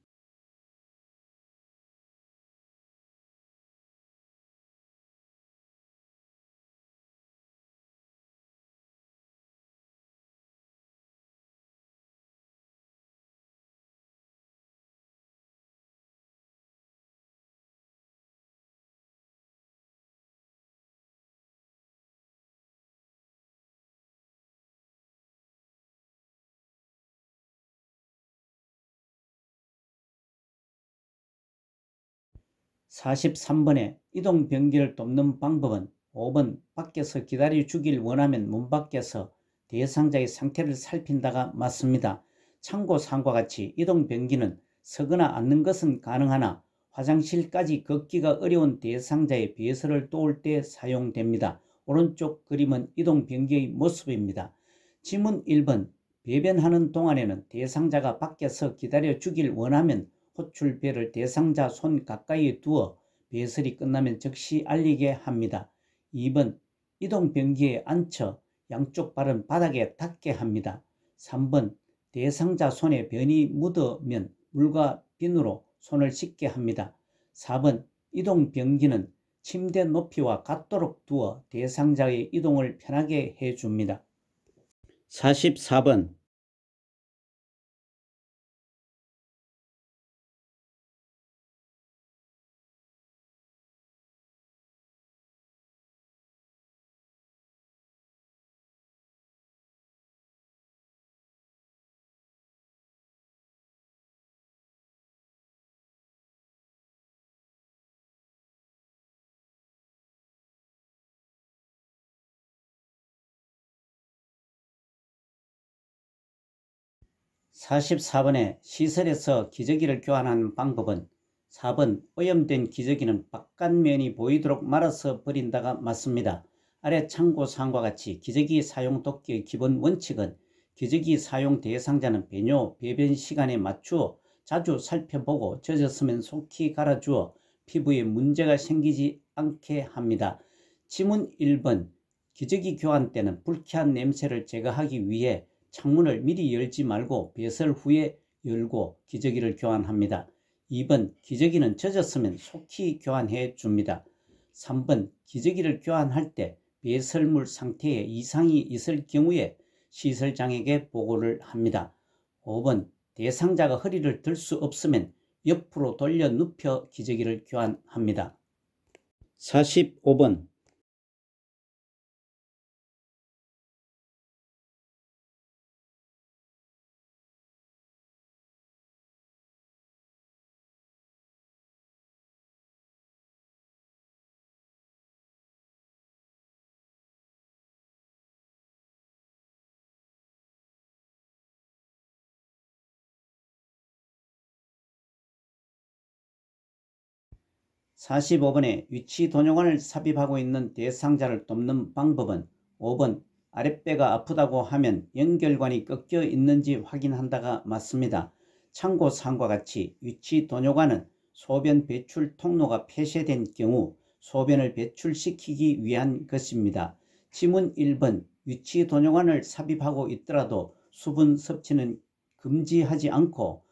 43번에 이동변기를 돕는 방법은 5번 밖에서 기다려 주길 원하면 문 밖에서 대상자의 상태를 살핀다가 맞습니다. 참고사항과 같이 이동변기는 서거나 앉는 것은 가능하나 화장실까지 걷기가 어려운 대상자의 배설을 도울 때 사용됩니다. 오른쪽 그림은 이동변기의 모습입니다. 지문 1번 배변하는 동안에는 대상자가 밖에서 기다려 주길 원하면 호출배를 대상자 손 가까이에 두어 배설이 끝나면 즉시 알리게 합니다. 2번 이동변기에 앉혀 양쪽 발은 바닥에 닿게 합니다. 3번 대상자 손에 변이 묻으면 물과 비누로 손을 씻게 합니다. 4번 이동변기는 침대 높이와 같도록 두어 대상자의 이동을 편하게 해줍니다. 44번 44번에 시설에서 기저귀를 교환하는 방법은 4번 오염된 기저귀는 바깥면이 보이도록 말아서 버린다가 맞습니다. 아래 참고사항과 같이 기저귀 사용 돕기의 기본 원칙은 기저귀 사용 대상자는 배뇨, 배변 시간에 맞추어 자주 살펴보고 젖었으면 속히 갈아주어 피부에 문제가 생기지 않게 합니다. 지문 1번 기저귀 교환 때는 불쾌한 냄새를 제거하기 위해 창문을 미리 열지 말고 배설 후에 열고 기저귀를 교환합니다. 2번 기저귀는 젖었으면 속히 교환해 줍니다. 3번 기저귀를 교환할 때 배설물 상태에 이상이 있을 경우에 시설장에게 보고를 합니다. 5번 대상자가 허리를 들 수 없으면 옆으로 돌려 눕혀 기저귀를 교환합니다. 45번 45번에 위치 도뇨관을 삽입하고 있는 대상자를 돕는 방법은 5번 아랫배가 아프다고 하면 연결관이 꺾여 있는지 확인한다가 맞습니다. 참고사항과 같이 위치 도뇨관은 소변 배출 통로가 폐쇄된 경우 소변을 배출시키기 위한 것입니다. 지문 1번 위치 도뇨관을 삽입하고 있더라도 수분 섭취는 금지하지 않고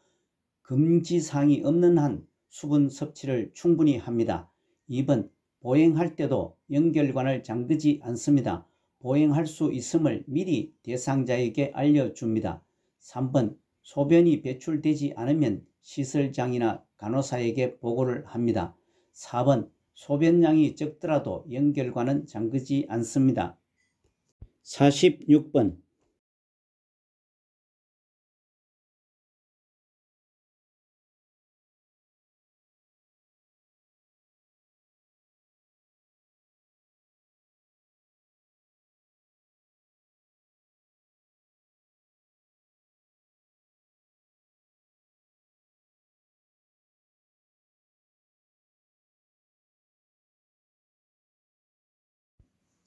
금지사항이 없는 한 수분 섭취를 충분히 합니다. 2번 보행할 때도 연결관을 잠그지 않습니다. 보행할 수 있음을 미리 대상자에게 알려줍니다. 3번 소변이 배출되지 않으면 시설장이나 간호사에게 보고를 합니다. 4번 소변량이 적더라도 연결관은 잠그지 않습니다. 46번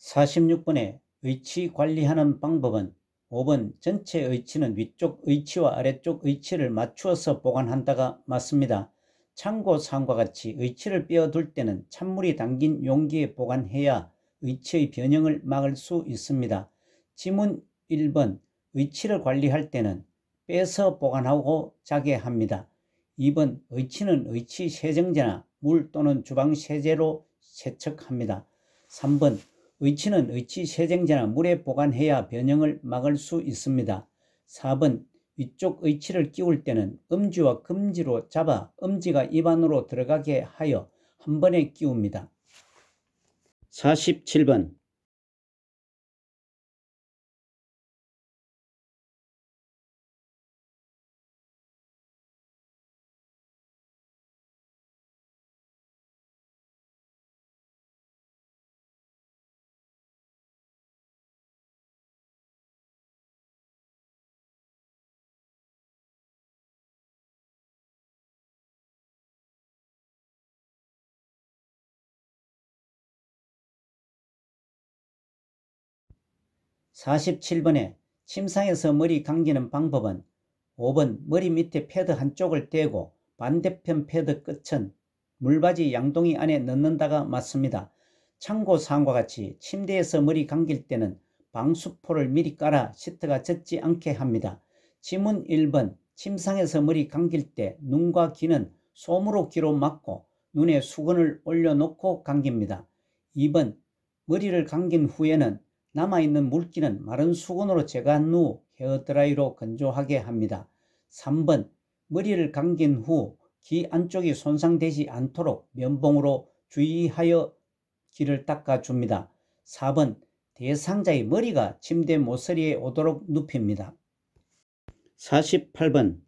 46번에 의치 관리하는 방법은 5번 전체 의치는 위쪽 의치와 아래쪽 의치를 맞추어서 보관한다가 맞습니다. 참고사항과 같이 의치를 빼어둘 때는 찬물이 담긴 용기에 보관해야 의치의 변형을 막을 수 있습니다. 지문 1번 의치를 관리할 때는 빼서 보관하고 자게 합니다. 2번 의치는 의치 세정제나 물 또는 주방 세제로 세척합니다. 3번 의치는 의치 세정제나 물에 보관해야 변형을 막을 수 있습니다. 4번 위쪽 의치를 끼울 때는 엄지와 검지로 잡아 엄지가 입안으로 들어가게 하여 한 번에 끼웁니다. 47번 47번에 침상에서 머리 감기는 방법은 5번 머리 밑에 패드 한쪽을 떼고 반대편 패드 끝은 물바지 양동이 안에 넣는다가 맞습니다. 참고사항과 같이 침대에서 머리 감길 때는 방수포를 미리 깔아 시트가 젖지 않게 합니다. 지문 1번 침상에서 머리 감길 때 눈과 귀는 솜으로 귀로 막고 눈에 수건을 올려놓고 감깁니다. 2번 머리를 감긴 후에는 남아있는 물기는 마른 수건으로 제거한 후 헤어드라이로 건조하게 합니다. 3번 머리를 감긴 후 귀 안쪽이 손상되지 않도록 면봉으로 주의하여 귀를 닦아줍니다. 4번 대상자의 머리가 침대 모서리에 오도록 눕힙니다. 48번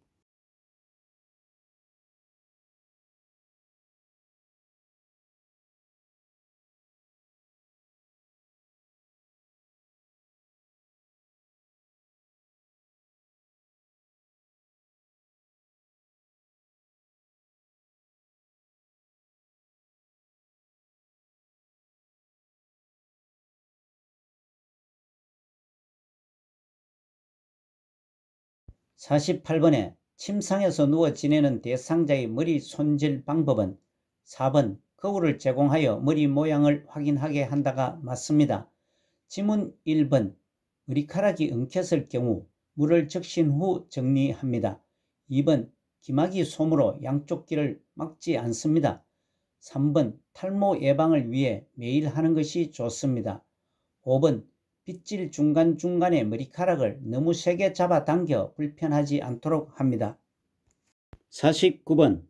48번에 침상에서 누워 지내는 대상자의 머리 손질 방법은 4번 거울을 제공하여 머리 모양을 확인하게 한다가 맞습니다. 지문 1번 머리카락이 엉켰을 경우 물을 적신 후 정리합니다. 2번 기막이 솜으로 양쪽 귀를 막지 않습니다. 3번 탈모 예방을 위해 매일 하는 것이 좋습니다. 5번 빗질 중간중간에 머리카락을 너무 세게 잡아당겨 불편하지 않도록 합니다. 49번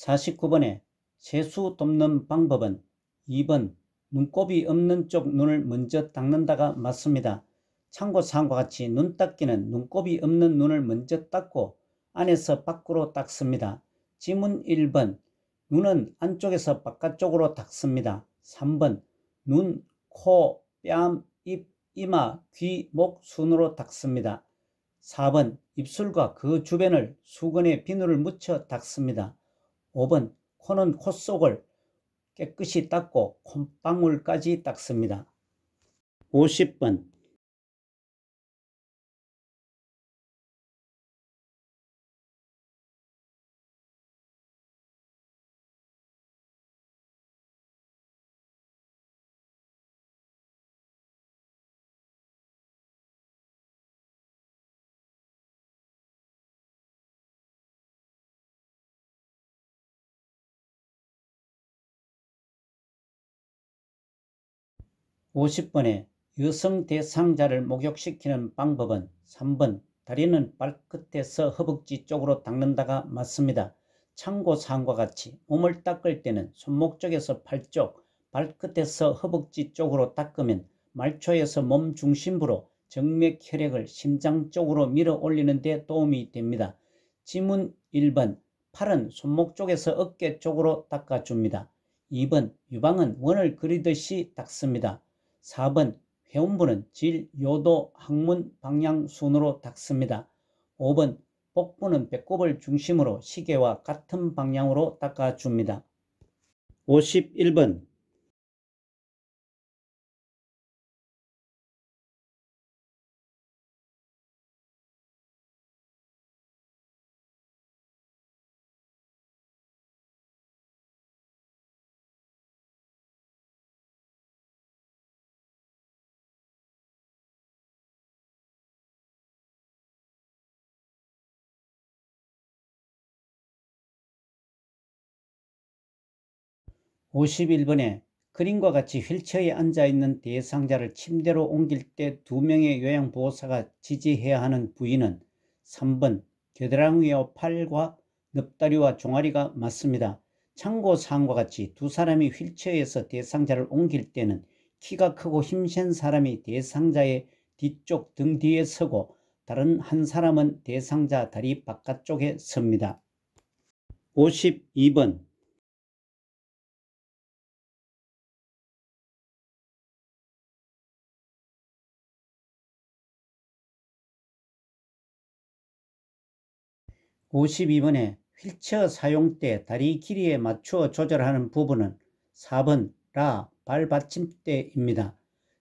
49번에 세수 돕는 방법은 2번 눈곱이 없는 쪽 눈을 먼저 닦는다가 맞습니다. 참고사항과 같이 눈 닦기는 눈곱이 없는 눈을 먼저 닦고 안에서 밖으로 닦습니다. 지문 1번 눈은 안쪽에서 바깥쪽으로 닦습니다. 3번 눈, 코, 뺨, 입, 이마, 귀, 목 순으로 닦습니다. 4번 입술과 그 주변을 수건에 비누를 묻혀 닦습니다. 5번 코는 콧속을 깨끗이 닦고 콧방울까지 닦습니다. 50번 50번에 여성 대상자를 목욕시키는 방법은 3번 다리는 발끝에서 허벅지 쪽으로 닦는다가 맞습니다. 참고사항과 같이 몸을 닦을 때는 손목 쪽에서 팔 쪽, 발끝에서 허벅지 쪽으로 닦으면 말초에서 몸 중심부로 정맥 혈액을 심장 쪽으로 밀어 올리는 데 도움이 됩니다. 지문 1번 팔은 손목 쪽에서 어깨 쪽으로 닦아줍니다. 2번 유방은 원을 그리듯이 닦습니다. 4번 회음부는 질, 요도, 항문 방향 순으로 닦습니다. 5번 복부는 배꼽을 중심으로 시계와 같은 방향으로 닦아줍니다. 51번 51번에 그림과 같이 휠체어에 앉아있는 대상자를 침대로 옮길 때 2명의 요양보호사가 지지해야 하는 부위는 3번 겨드랑이와 팔과 넙다리와 종아리가 맞습니다. 참고사항과 같이 두 사람이 휠체어에서 대상자를 옮길 때는 키가 크고 힘센 사람이 대상자의 뒤쪽 등 뒤에 서고 다른 한 사람은 대상자 다리 바깥쪽에 섭니다. 52번 52번에 휠체어 사용 때 다리 길이에 맞추어 조절하는 부분은 4번 라 발받침대입니다.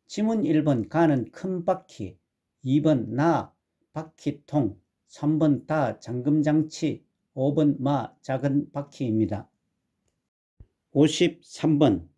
지문 1번 가는 큰 바퀴, 2번 나 바퀴통, 3번 다 잠금장치, 5번 마 작은 바퀴입니다. 53번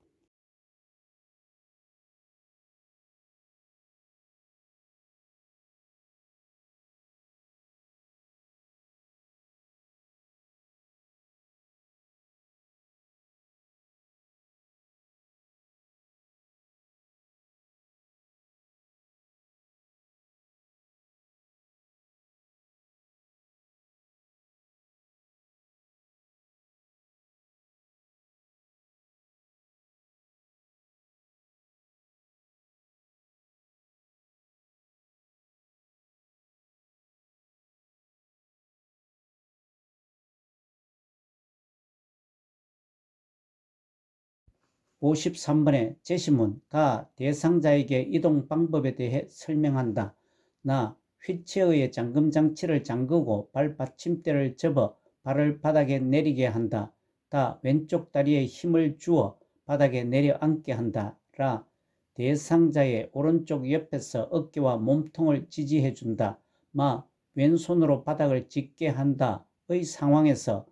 53번의 제시문 가 대상자에게 이동 방법에 대해 설명한다. 나 휠체어의 잠금장치를 잠그고 발받침대를 접어 발을 바닥에 내리게 한다. 다 왼쪽 다리에 힘을 주어 바닥에 내려앉게 한다. 라 대상자의 오른쪽 옆에서 어깨와 몸통을 지지해 준다. 마 왼손으로 바닥을 짚게 한다. 의 상황에서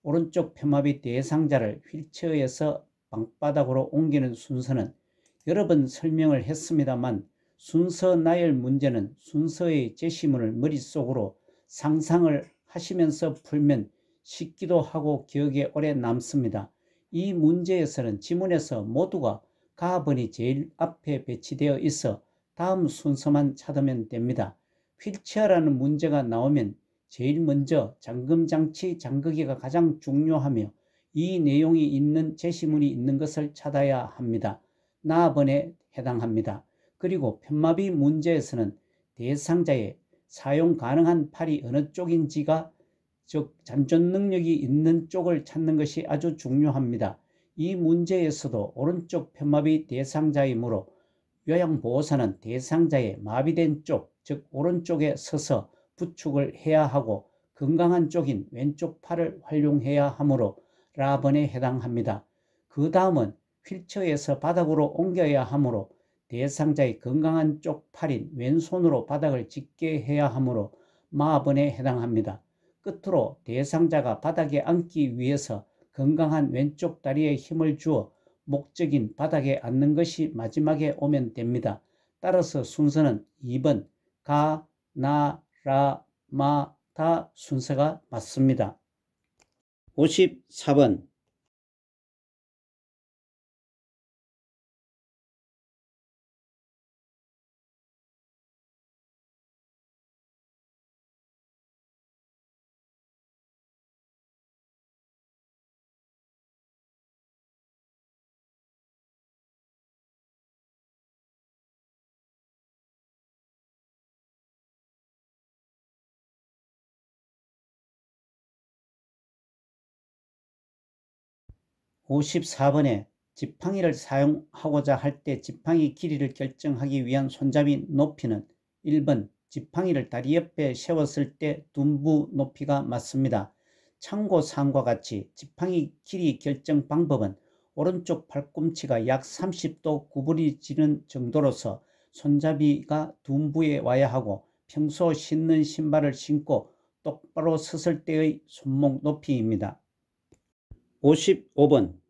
오른쪽 편마비 대상자를 휠체어에서 방바닥으로 옮기는 순서는 여러 번 설명을 했습니다만 순서 나열 문제는 순서의 제시문을 머릿속으로 상상을 하시면서 풀면 쉽기도 하고 기억에 오래 남습니다. 이 문제에서는 지문에서 모두가 가번이 제일 앞에 배치되어 있어 다음 순서만 찾으면 됩니다. 휠체어라는 문제가 나오면 제일 먼저 잠금장치 잠그기가 가장 중요하며 이 내용이 있는 제시문이 있는 것을 찾아야 합니다. 나번에 해당합니다. 그리고 편마비 문제에서는 대상자의 사용 가능한 팔이 어느 쪽인지가 즉 잔존 능력이 있는 쪽을 찾는 것이 아주 중요합니다. 이 문제에서도 오른쪽 편마비 대상자이므로 요양보호사는 대상자의 마비된 쪽, 즉 오른쪽에 서서 부축을 해야 하고 건강한 쪽인 왼쪽 팔을 활용해야 하므로 라번에 해당합니다. 그 다음은 휠체어에서 바닥으로 옮겨야 하므로 대상자의 건강한 쪽 팔인 왼손으로 바닥을 짚게 해야 하므로 마번에 해당합니다. 끝으로 대상자가 바닥에 앉기 위해서 건강한 왼쪽 다리에 힘을 주어 목적인 바닥에 앉는 것이 마지막에 오면 됩니다. 따라서 순서는 2번 가, 나, 라, 마, 다 순서가 맞습니다. 54번 54번에 지팡이를 사용하고자 할 때 지팡이 길이를 결정하기 위한 손잡이 높이는 1번 지팡이를 다리 옆에 세웠을 때 둔부 높이가 맞습니다. 참고사항과 같이 지팡이 길이 결정 방법은 오른쪽 팔꿈치가 약 30도 구부러지는 정도로서 손잡이가 둔부에 와야 하고 평소 신는 신발을 신고 똑바로 섰을 때의 손목 높이입니다. 55번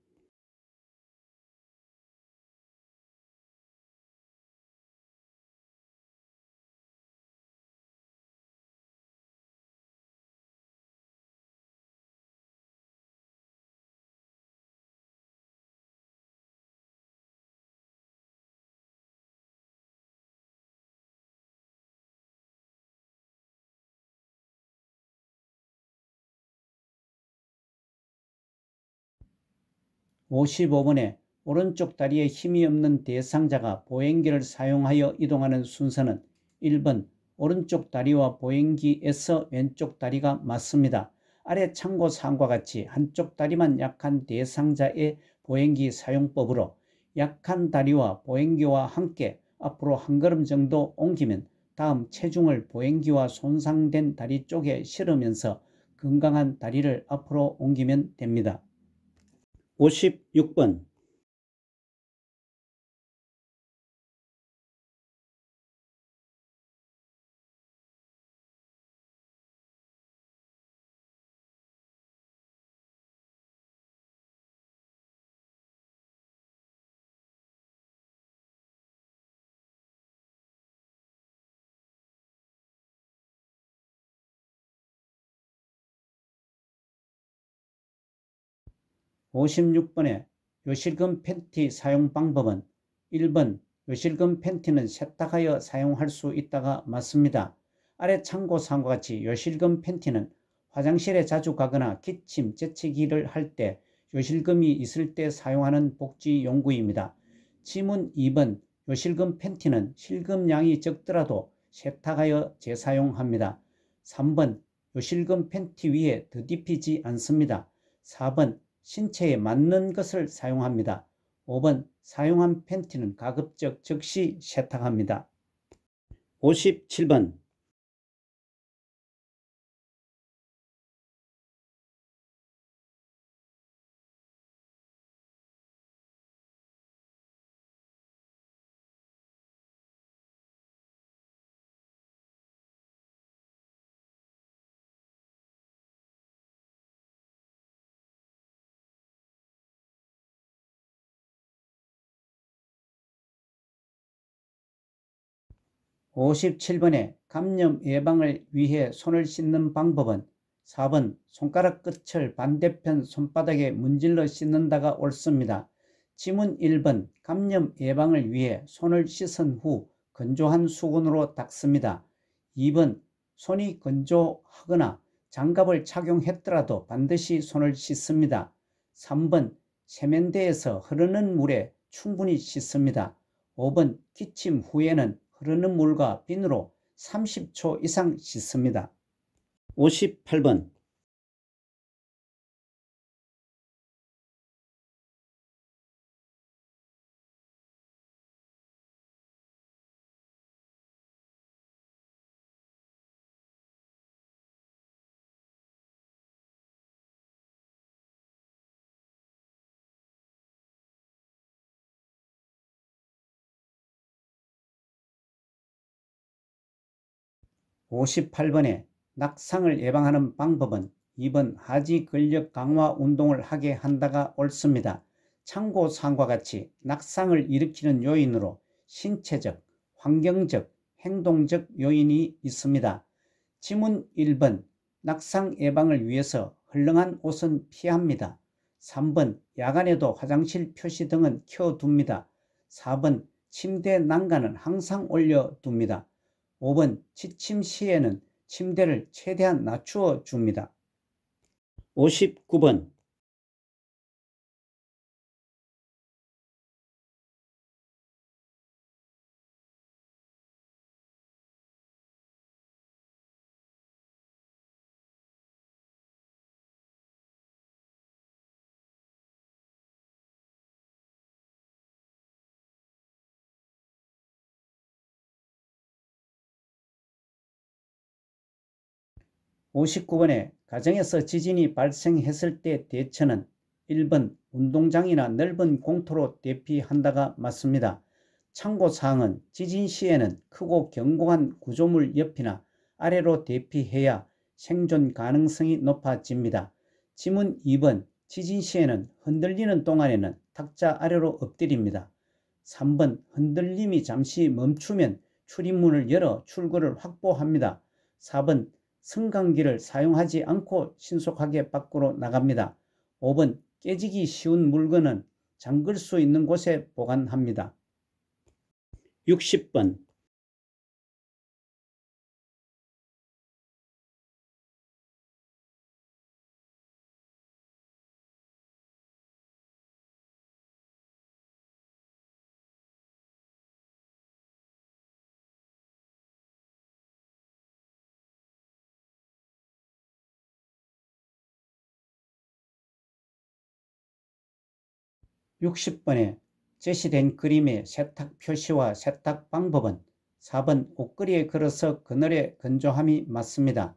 55번에 오른쪽 다리에 힘이 없는 대상자가 보행기를 사용하여 이동하는 순서는 1번 오른쪽 다리와 보행기에서 왼쪽 다리가 맞습니다. 아래 참고사항과 같이 한쪽 다리만 약한 대상자의 보행기 사용법으로 약한 다리와 보행기와 함께 앞으로 한 걸음 정도 옮기면 다음 체중을 보행기와 손상된 다리 쪽에 실으면서 건강한 다리를 앞으로 옮기면 됩니다. 56번 56번의 요실금 팬티 사용 방법은 1번 요실금 팬티는 세탁하여 사용할 수 있다가 맞습니다. 아래 참고사항과 같이 요실금 팬티는 화장실에 자주 가거나 기침, 재채기를 할 때 요실금이 있을 때 사용하는 복지용구입니다. 지문 2번 요실금 팬티는 실금량이 적더라도 세탁하여 재사용합니다. 3번 요실금 팬티 위에 더딥히지 않습니다. 4번 신체에 맞는 것을 사용합니다. 5번 사용한 팬티는 가급적 즉시 세탁합니다. 57번 57번에 감염 예방을 위해 손을 씻는 방법은 4번 손가락 끝을 반대편 손바닥에 문질러 씻는다가 옳습니다. 지문 1번 감염 예방을 위해 손을 씻은 후 건조한 수건으로 닦습니다. 2번 손이 건조하거나 장갑을 착용했더라도 반드시 손을 씻습니다. 3번 세면대에서 흐르는 물에 충분히 씻습니다. 5번 기침 후에는 흐르는 물과 비누로 30초 이상 씻습니다. 58번 58번에 낙상을 예방하는 방법은 2번 하지 근력 강화 운동을 하게 한다가 옳습니다. 참고사항과 같이 낙상을 일으키는 요인으로 신체적, 환경적, 행동적 요인이 있습니다. 지문 1번 낙상 예방을 위해서 헐렁한 옷은 피합니다. 3번 야간에도 화장실 표시등은 켜둡니다. 4번 침대 난간은 항상 올려둡니다. 5번 취침 시에는 침대를 최대한 낮추어 줍니다. 59번 가정에서 지진이 발생했을 때 대처는 1번 운동장이나 넓은 공터로 대피한다가 맞습니다. 참고사항은 지진 시에는 크고 견고한 구조물 옆이나 아래로 대피해야 생존 가능성이 높아집니다. 지문 2번 지진 시에는 흔들리는 동안에는 탁자 아래로 엎드립니다. 3번 흔들림이 잠시 멈추면 출입문을 열어 출구를 확보합니다. 4번 승강기를 사용하지 않고 신속하게 밖으로 나갑니다. 5번 깨지기 쉬운 물건은 잠글 수 있는 곳에 보관합니다. 60번 60번에 제시된 그림의 세탁 표시와 세탁 방법은 4번 옷걸이에 걸어서 그늘에 건조함이 맞습니다.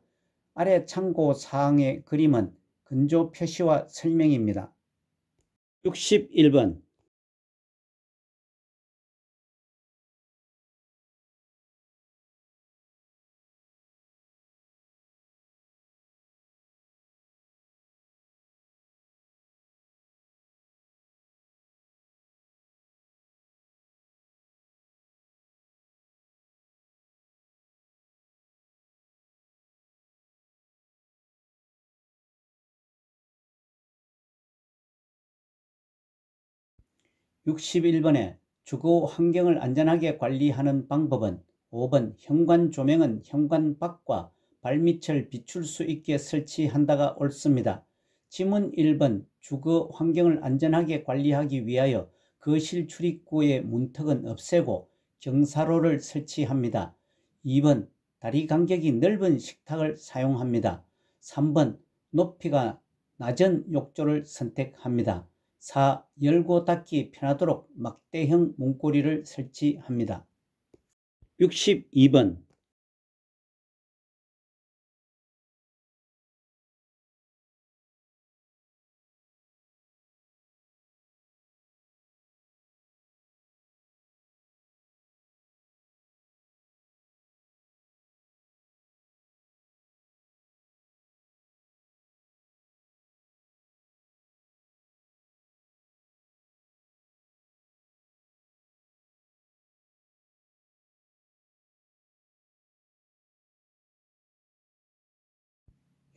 아래 참고사항의 그림은 건조 표시와 설명입니다. 61번 61번에 주거 환경을 안전하게 관리하는 방법은 5번 현관 조명은 현관 밖과 발밑을 비출 수 있게 설치한다가 옳습니다. 지문 1번 주거 환경을 안전하게 관리하기 위하여 거실 출입구의 문턱은 없애고 경사로를 설치합니다. 2번 다리 간격이 넓은 식탁을 사용합니다. 3번 높이가 낮은 욕조를 선택합니다. 4. 열고 닫기 편하도록 막대형 문고리를 설치합니다. 62번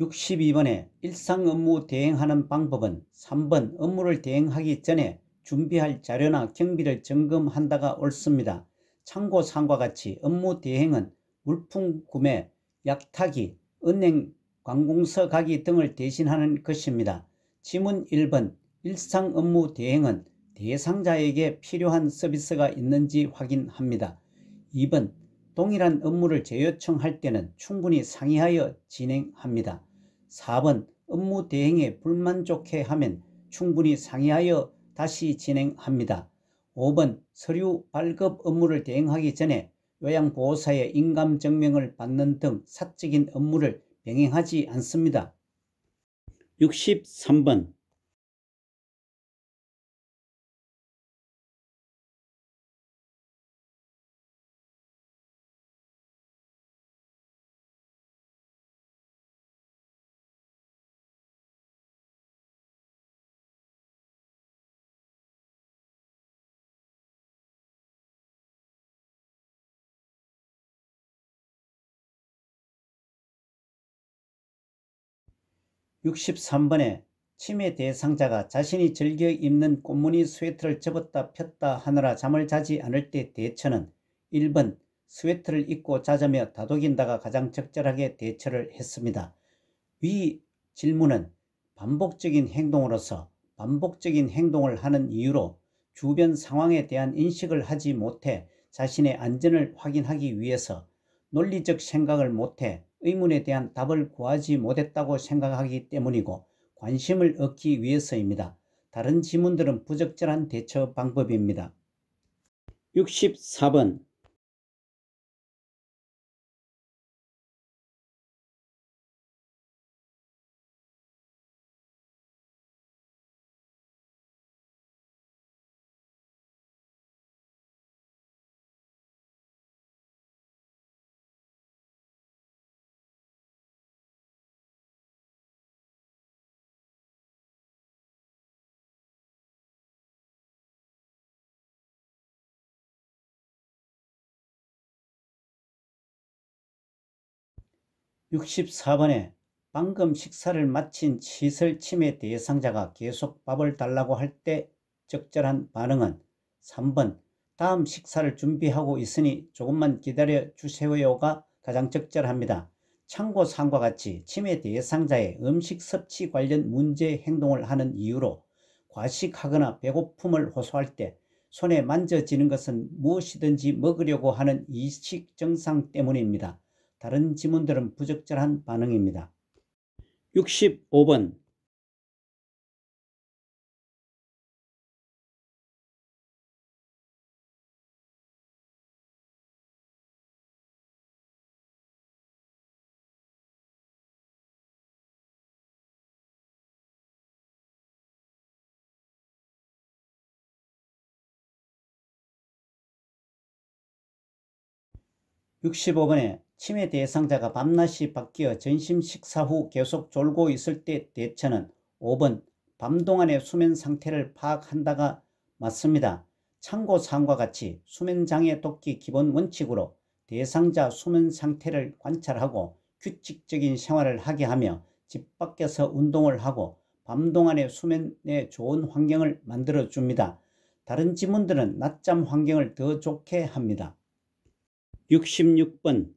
62번에 일상 업무 대행하는 방법은 3번 업무를 대행하기 전에 준비할 자료나 경비를 점검한다가 옳습니다. 참고사항과 같이 업무 대행은 물품 구매, 약타기, 은행 관공서 가기 등을 대신하는 것입니다. 지문 1번 일상 업무 대행은 대상자에게 필요한 서비스가 있는지 확인합니다. 2번 동일한 업무를 재요청할 때는 충분히 상의하여 진행합니다. 4번 업무 대행에 불만족해하면 충분히 상의하여 다시 진행합니다. 5번 서류 발급 업무를 대행하기 전에 요양보호사의 인감증명을 받는 등 사적인 업무를 병행하지 않습니다. 63번 63번에 치매 대상자가 자신이 즐겨 입는 꽃무늬 스웨터를 접었다 폈다 하느라 잠을 자지 않을 때 대처는 1번 스웨터를 입고 자자며 다독인다가 가장 적절하게 대처를 했습니다. 위 질문은 반복적인 행동으로서 반복적인 행동을 하는 이유로 주변 상황에 대한 인식을 하지 못해 자신의 안전을 확인하기 위해서 논리적 생각을 못해 의문에 대한 답을 구하지 못했다고 생각하기 때문이고 관심을 얻기 위해서입니다. 다른 지문들은 부적절한 대처 방법입니다. 64번 64번에 방금 식사를 마친 시설 치매 대상자가 계속 밥을 달라고 할 때 적절한 반응은 3번 다음 식사를 준비하고 있으니 조금만 기다려 주세요가 가장 적절합니다. 참고사항과 같이 치매 대상자의 음식 섭취 관련 문제 행동을 하는 이유로 과식하거나 배고픔을 호소할 때 손에 만져지는 것은 무엇이든지 먹으려고 하는 이식 증상 때문입니다. 다른 지문들은 부적절한 반응입니다. 65번 65번에 치매 대상자가 밤낮이 바뀌어 점심 식사 후 계속 졸고 있을 때 대처는 5번 밤 동안의 수면 상태를 파악한다가 맞습니다. 참고사항과 같이 수면장애 돕기 기본 원칙으로 대상자 수면 상태를 관찰하고 규칙적인 생활을 하게 하며 집 밖에서 운동을 하고 밤 동안의 수면에 좋은 환경을 만들어 줍니다. 다른 지문들은 낮잠 환경을 더 좋게 합니다. 66번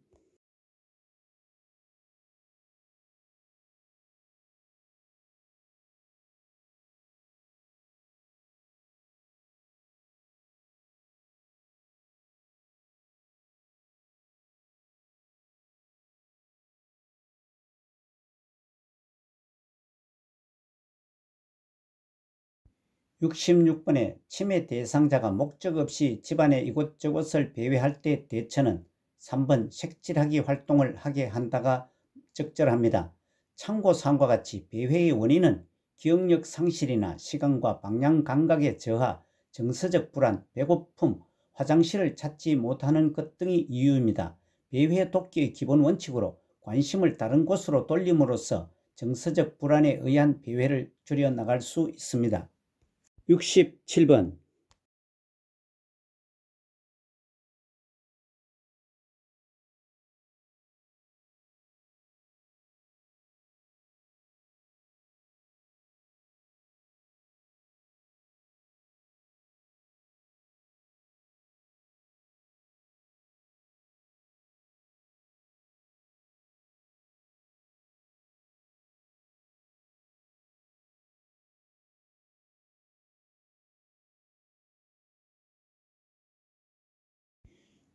66번에 치매 대상자가 목적 없이 집안의 이곳저곳을 배회할 때 대처는 3번 색칠하기 활동을 하게 한다가 적절합니다. 참고사항과 같이 배회의 원인은 기억력 상실이나 시간과 방향 감각의 저하, 정서적 불안, 배고픔, 화장실을 찾지 못하는 것 등이 이유입니다. 배회 돕기의 기본 원칙으로 관심을 다른 곳으로 돌림으로써 정서적 불안에 의한 배회를 줄여나갈 수 있습니다. 67번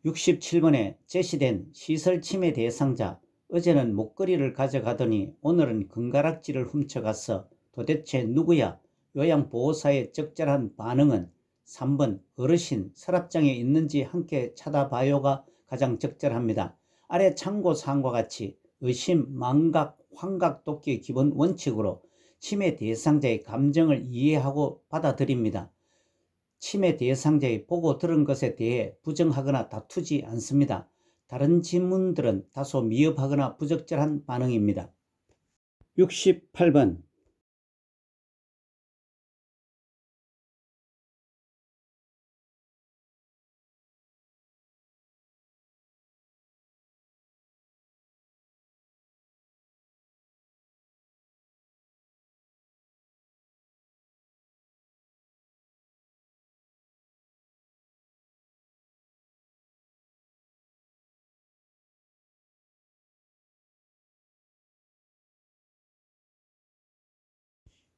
67번에 제시된 시설치매 대상자 어제는 목걸이를 가져가더니 오늘은 금가락지를 훔쳐갔어. 도대체 누구야? 요양보호사의 적절한 반응은 3번 어르신 서랍장에 있는지 함께 찾아봐요가 가장 적절합니다. 아래 참고사항과 같이 의심, 망각, 환각 돕기의 기본 원칙으로 치매 대상자의 감정을 이해하고 받아들입니다. 치매 대상자의 보고 들은 것에 대해 부정하거나 다투지 않습니다. 다른 질문들은 다소 미흡하거나 부적절한 반응입니다. 68번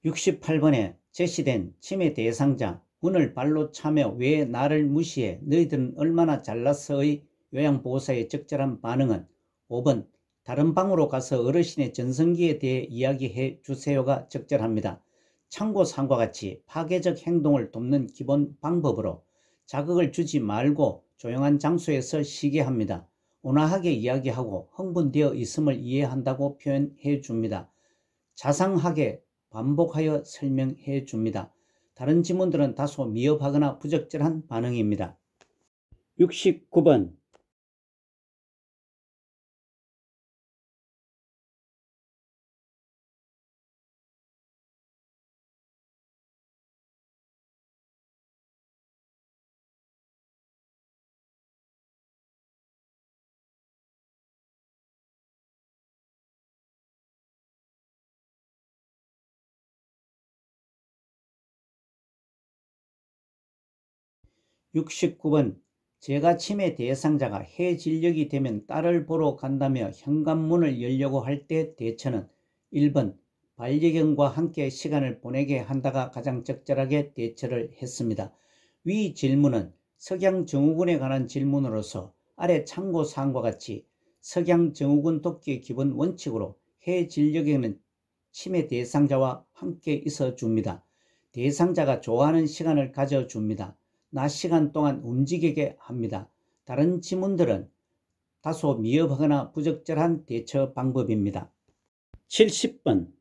68번에 제시된 치매 대상자 문을 발로 차며 왜 나를 무시해 너희들은 얼마나 잘났어의 요양보호사의 적절한 반응은 5번 다른 방으로 가서 어르신의 전성기에 대해 이야기해 주세요가 적절합니다. 참고사항과 같이 파괴적 행동을 돕는 기본 방법으로 자극을 주지 말고 조용한 장소에서 쉬게 합니다. 온화하게 이야기하고 흥분되어 있음을 이해한다고 표현해 줍니다. 자상하게 반복하여 설명해 줍니다. 다른 지문들은 다소 미흡하거나 부적절한 반응입니다. 69번 제가 치매 대상자가 해질녘이 되면 딸을 보러 간다며 현관문을 열려고 할 때 대처는 1번 반려견과 함께 시간을 보내게 한다가 가장 적절하게 대처를 했습니다. 위 질문은 석양증후군에 관한 질문으로서 아래 참고사항과 같이 석양증후군 돕기의 기본 원칙으로 해질녘에는 치매 대상자와 함께 있어 줍니다. 대상자가 좋아하는 시간을 가져줍니다. 낮 시간 동안 움직이게 합니다. 다른 지문들은 다소 미흡하거나 부적절한 대처 방법입니다. 70번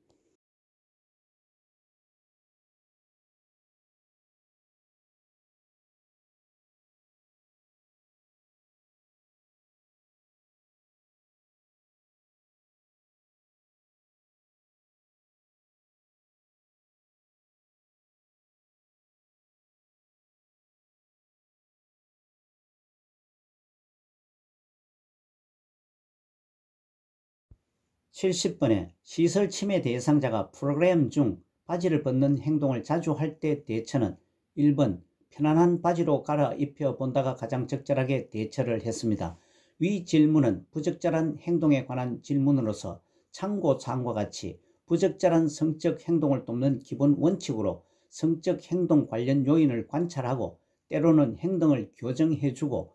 70번에 시설 침해 대상자가 프로그램 중 바지를 벗는 행동을 자주 할 때 대처는 1번 편안한 바지로 갈아입혀 본다가 가장 적절하게 대처를 했습니다. 위 질문은 부적절한 행동에 관한 질문으로서 참고사항과 같이 부적절한 성적 행동을 돕는 기본 원칙으로 성적 행동 관련 요인을 관찰하고 때로는 행동을 교정해주고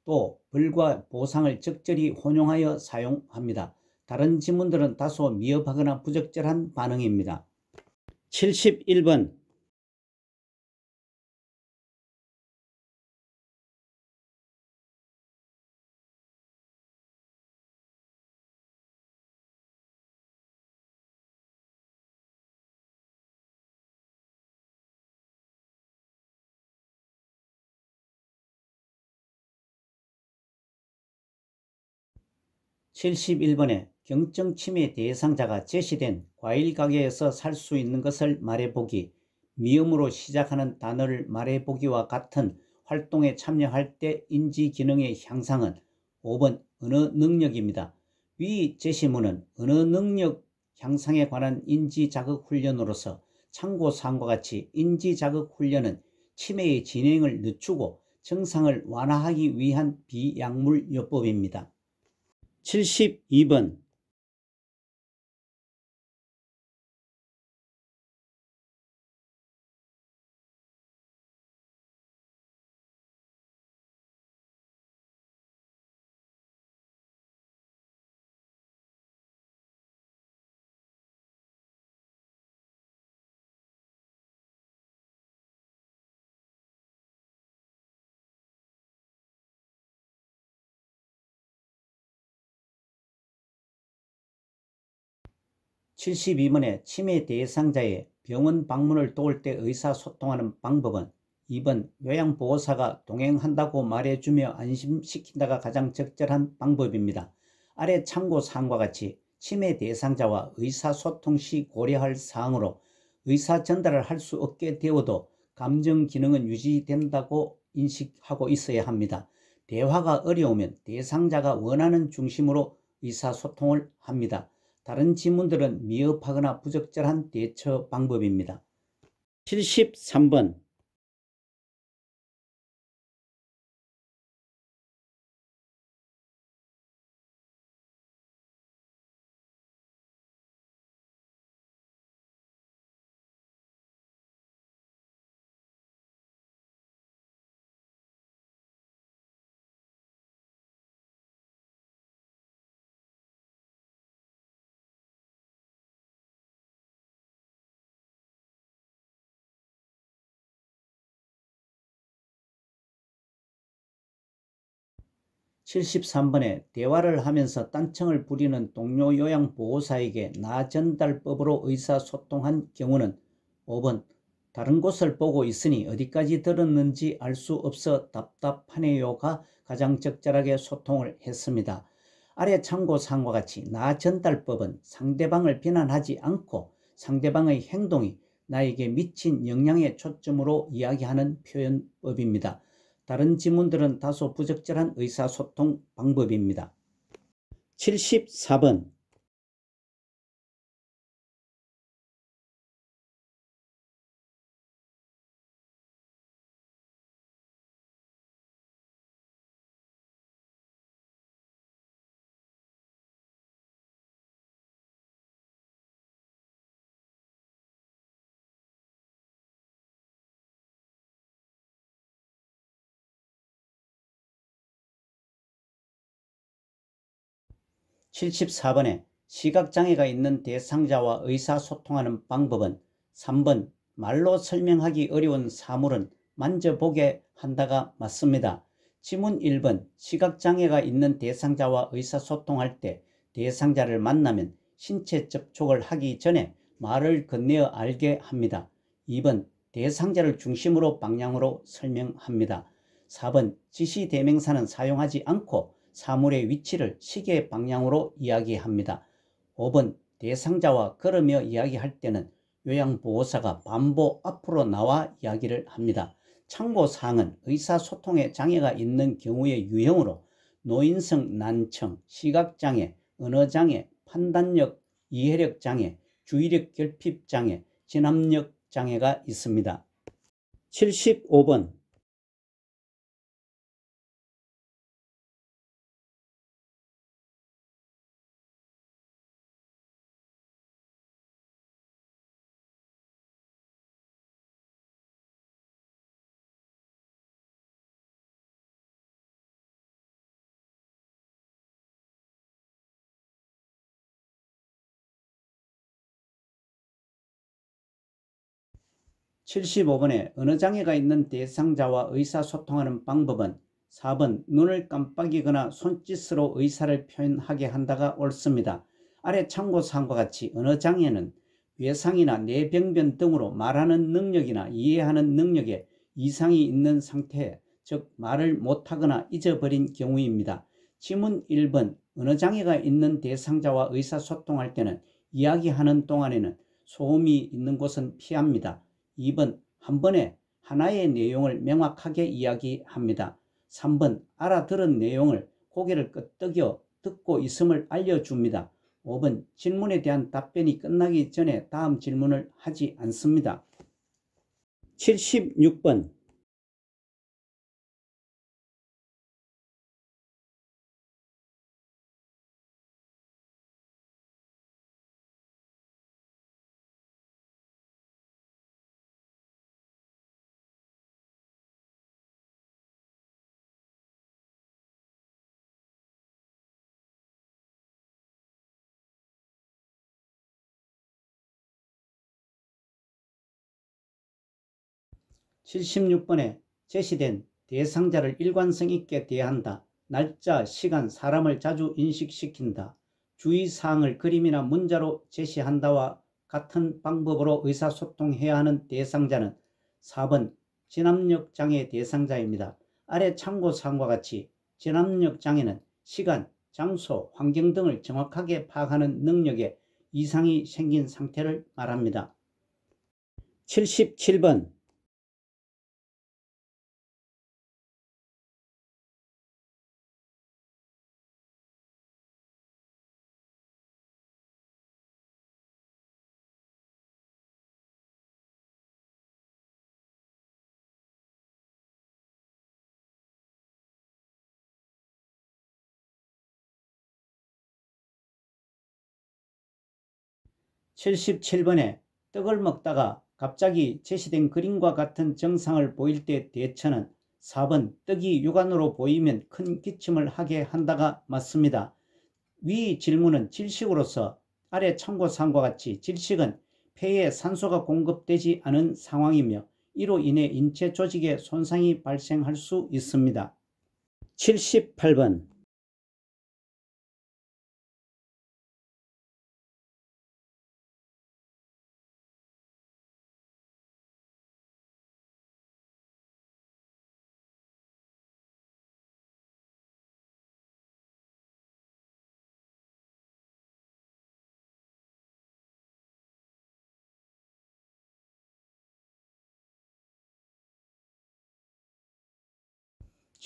또 벌과 보상을 적절히 혼용하여 사용합니다. 다른 지문들은 다소 미흡하거나 부적절한 반응입니다. 71번 경정침해 대상자가 제시된 과일 가게에서 살 수 있는 것을 말해보기, 미음으로 시작하는 단어를 말해보기와 같은 활동에 참여할 때 인지 기능의 향상은 5번 언어 능력입니다. 위 제시문은 언어 능력 향상에 관한 인지 자극 훈련으로서 참고사항과 같이 인지 자극 훈련은 치매의 진행을 늦추고 증상을 완화하기 위한 비약물요법입니다. 72번 치매 대상자의 병원 방문을 도울 때 의사소통하는 방법은 2번 요양보호사가 동행한다고 말해주며 안심시킨다가 가장 적절한 방법입니다. 아래 참고사항과 같이 치매 대상자와 의사소통 시 고려할 사항으로 의사 전달을 할 수 없게 되어도 감정 기능은 유지된다고 인식하고 있어야 합니다. 대화가 어려우면 대상자가 원하는 중심으로 의사소통을 합니다. 다른 지문들은 미흡하거나 부적절한 대처 방법입니다. 73번 대화를 하면서 딴청을 부리는 동료 요양보호사에게 나 전달법으로 의사소통한 경우는 5번 다른 곳을 보고 있으니 어디까지 들었는지 알 수 없어 답답하네요가 가장 적절하게 소통을 했습니다. 아래 참고사항과 같이 나 전달법은 상대방을 비난하지 않고 상대방의 행동이 나에게 미친 영향에 초점으로 이야기하는 표현법입니다. 다른 지문들은 다소 부적절한 의사소통 방법입니다. 74번 74번에 시각장애가 있는 대상자와 의사소통하는 방법은 3번 말로 설명하기 어려운 사물은 만져보게 한다가 맞습니다. 지문 1번 시각장애가 있는 대상자와 의사소통할 때 대상자를 만나면 신체 접촉을 하기 전에 말을 건네어 알게 합니다. 2번 대상자를 중심으로 방향으로 설명합니다. 4번 지시대명사는 사용하지 않고 사물의 위치를 시계 방향으로 이야기합니다. 5번 대상자와 걸으며 이야기할 때는 요양보호사가 반보 앞으로 나와 이야기를 합니다. 참고사항은 의사소통에 장애가 있는 경우의 유형으로 노인성 난청, 시각장애, 언어장애, 판단력, 이해력 장애, 주의력 결핍 장애, 진압력 장애가 있습니다. 75번 어느 장애가 있는 대상자와 의사소통하는 방법은 4번 눈을 깜빡이거나 손짓으로 의사를 표현하게 한다가 옳습니다. 아래 참고사항과 같이 어느 장애는 외상이나 뇌병변 등으로 말하는 능력이나 이해하는 능력에 이상이 있는 상태, 즉 말을 못하거나 잊어버린 경우입니다. 지문 1번 어느 장애가 있는 대상자와 의사소통할 때는 이야기하는 동안에는 소음이 있는 곳은 피합니다. 2번 한 번에 하나의 내용을 명확하게 이야기합니다. 3번 알아들은 내용을 고개를 끄덕여 듣고 있음을 알려줍니다. 5번 질문에 대한 답변이 끝나기 전에 다음 질문을 하지 않습니다. 76번 76번에 제시된 대상자를 일관성 있게 대한다. 날짜, 시간, 사람을 자주 인식시킨다. 주의사항을 그림이나 문자로 제시한다와 같은 방법으로 의사소통해야 하는 대상자는 4번 진압력 장애 대상자입니다. 아래 참고사항과 같이 진압력 장애는 시간, 장소, 환경 등을 정확하게 파악하는 능력에 이상이 생긴 상태를 말합니다. 77번 77번에 떡을 먹다가 갑자기 제시된 그림과 같은 증상을 보일 때 대처는 4번 떡이 육안으로 보이면 큰 기침을 하게 한다가 맞습니다. 위 질문은 질식으로서 아래 참고사항과 같이 질식은 폐에 산소가 공급되지 않은 상황이며 이로 인해 인체 조직에 손상이 발생할 수 있습니다. 78번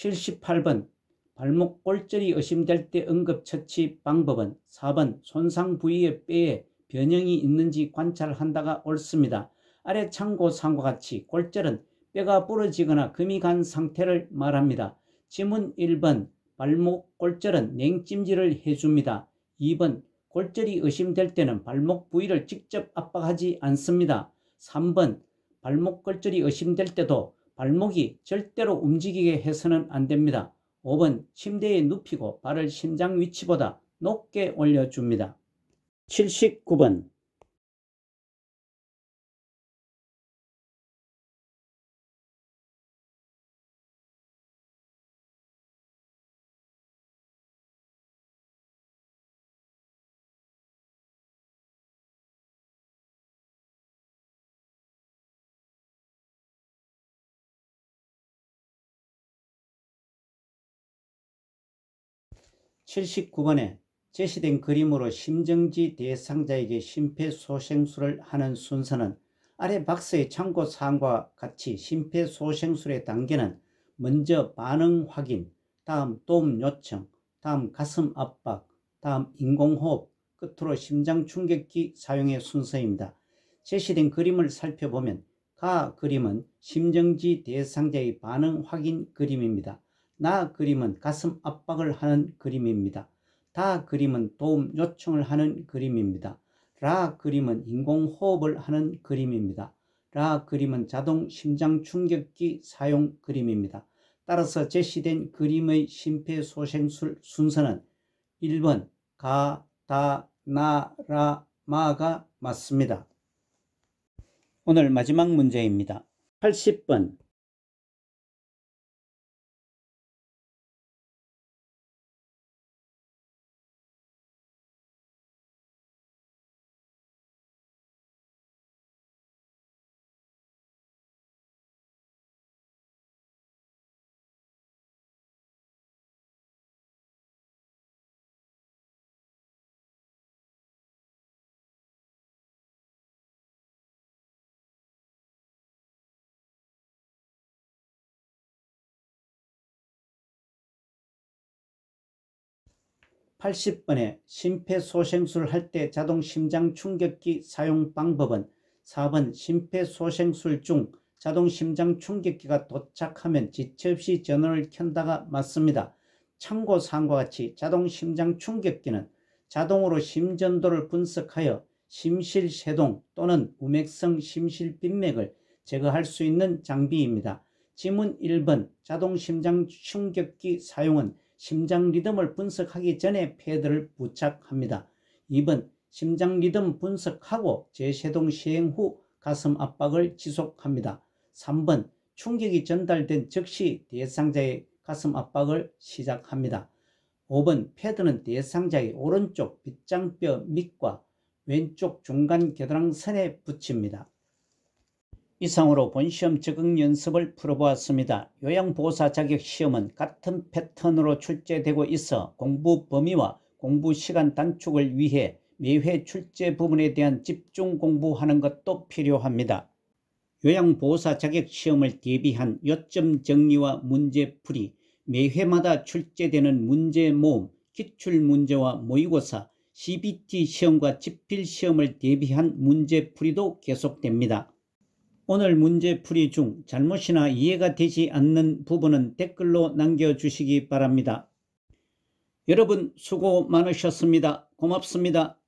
78번 발목 골절이 의심될 때 응급처치 방법은 4번 손상 부위의 뼈에 변형이 있는지 관찰한다가 옳습니다. 아래 참고사항과 같이 골절은 뼈가 부러지거나 금이 간 상태를 말합니다. 지문 1번 발목 골절은 냉찜질을 해줍니다. 2번 골절이 의심될 때는 발목 부위를 직접 압박하지 않습니다. 3번 발목 골절이 의심될 때도 발목이 절대로 움직이게 해서는 안됩니다. 5번 침대에 눕히고 발을 심장 위치보다 높게 올려줍니다. 79번 79번에 제시된 그림으로 심정지 대상자에게 심폐소생술을 하는 순서는 아래 박스의 참고사항과 같이 심폐소생술의 단계는 먼저 반응 확인, 다음 도움 요청, 다음 가슴 압박, 다음 인공호흡, 끝으로 심장 충격기 사용의 순서입니다. 제시된 그림을 살펴보면 가 그림은 심정지 대상자의 반응 확인 그림입니다. 나 그림은 가슴 압박을 하는 그림입니다. 다 그림은 도움 요청을 하는 그림입니다. 라 그림은 인공호흡을 하는 그림입니다. 라 그림은 자동 심장 충격기 사용 그림입니다. 따라서 제시된 그림의 심폐소생술 순서는 1번 가, 다, 나, 라, 마가 맞습니다. 오늘 마지막 문제입니다. 80번 심폐소생술 할 때 자동 심장 충격기 사용 방법은 4번 심폐소생술 중 자동 심장 충격기가 도착하면 지체 없이 전원을 켠다가 맞습니다. 참고사항과 같이 자동 심장 충격기는 자동으로 심전도를 분석하여 심실세동 또는 우맥성 심실빈맥을 제거할 수 있는 장비입니다. 지문 1번 자동 심장 충격기 사용은 심장 리듬을 분석하기 전에 패드를 부착합니다. 2번 심장 리듬 분석하고 재세동 시행 후 가슴 압박을 지속합니다. 3번 충격이 전달된 즉시 대상자의 가슴 압박을 시작합니다. 5번 패드는 대상자의 오른쪽 빗장뼈 밑과 왼쪽 중간 겨드랑선에 붙입니다. 이상으로 본시험 적응 연습을 풀어보았습니다. 요양보호사 자격시험은 같은 패턴으로 출제되고 있어 공부 범위와 공부 시간 단축을 위해 매회 출제 부분에 대한 집중 공부하는 것도 필요합니다. 요양보호사 자격시험을 대비한 요점 정리와 문제풀이, 매회마다 출제되는 문제 모음, 기출문제와 모의고사, CBT 시험과 집필시험을 대비한 문제풀이도 계속됩니다. 오늘 문제풀이 중 잘못이나 이해가 되지 않는 부분은 댓글로 남겨주시기 바랍니다. 여러분 수고 많으셨습니다. 고맙습니다.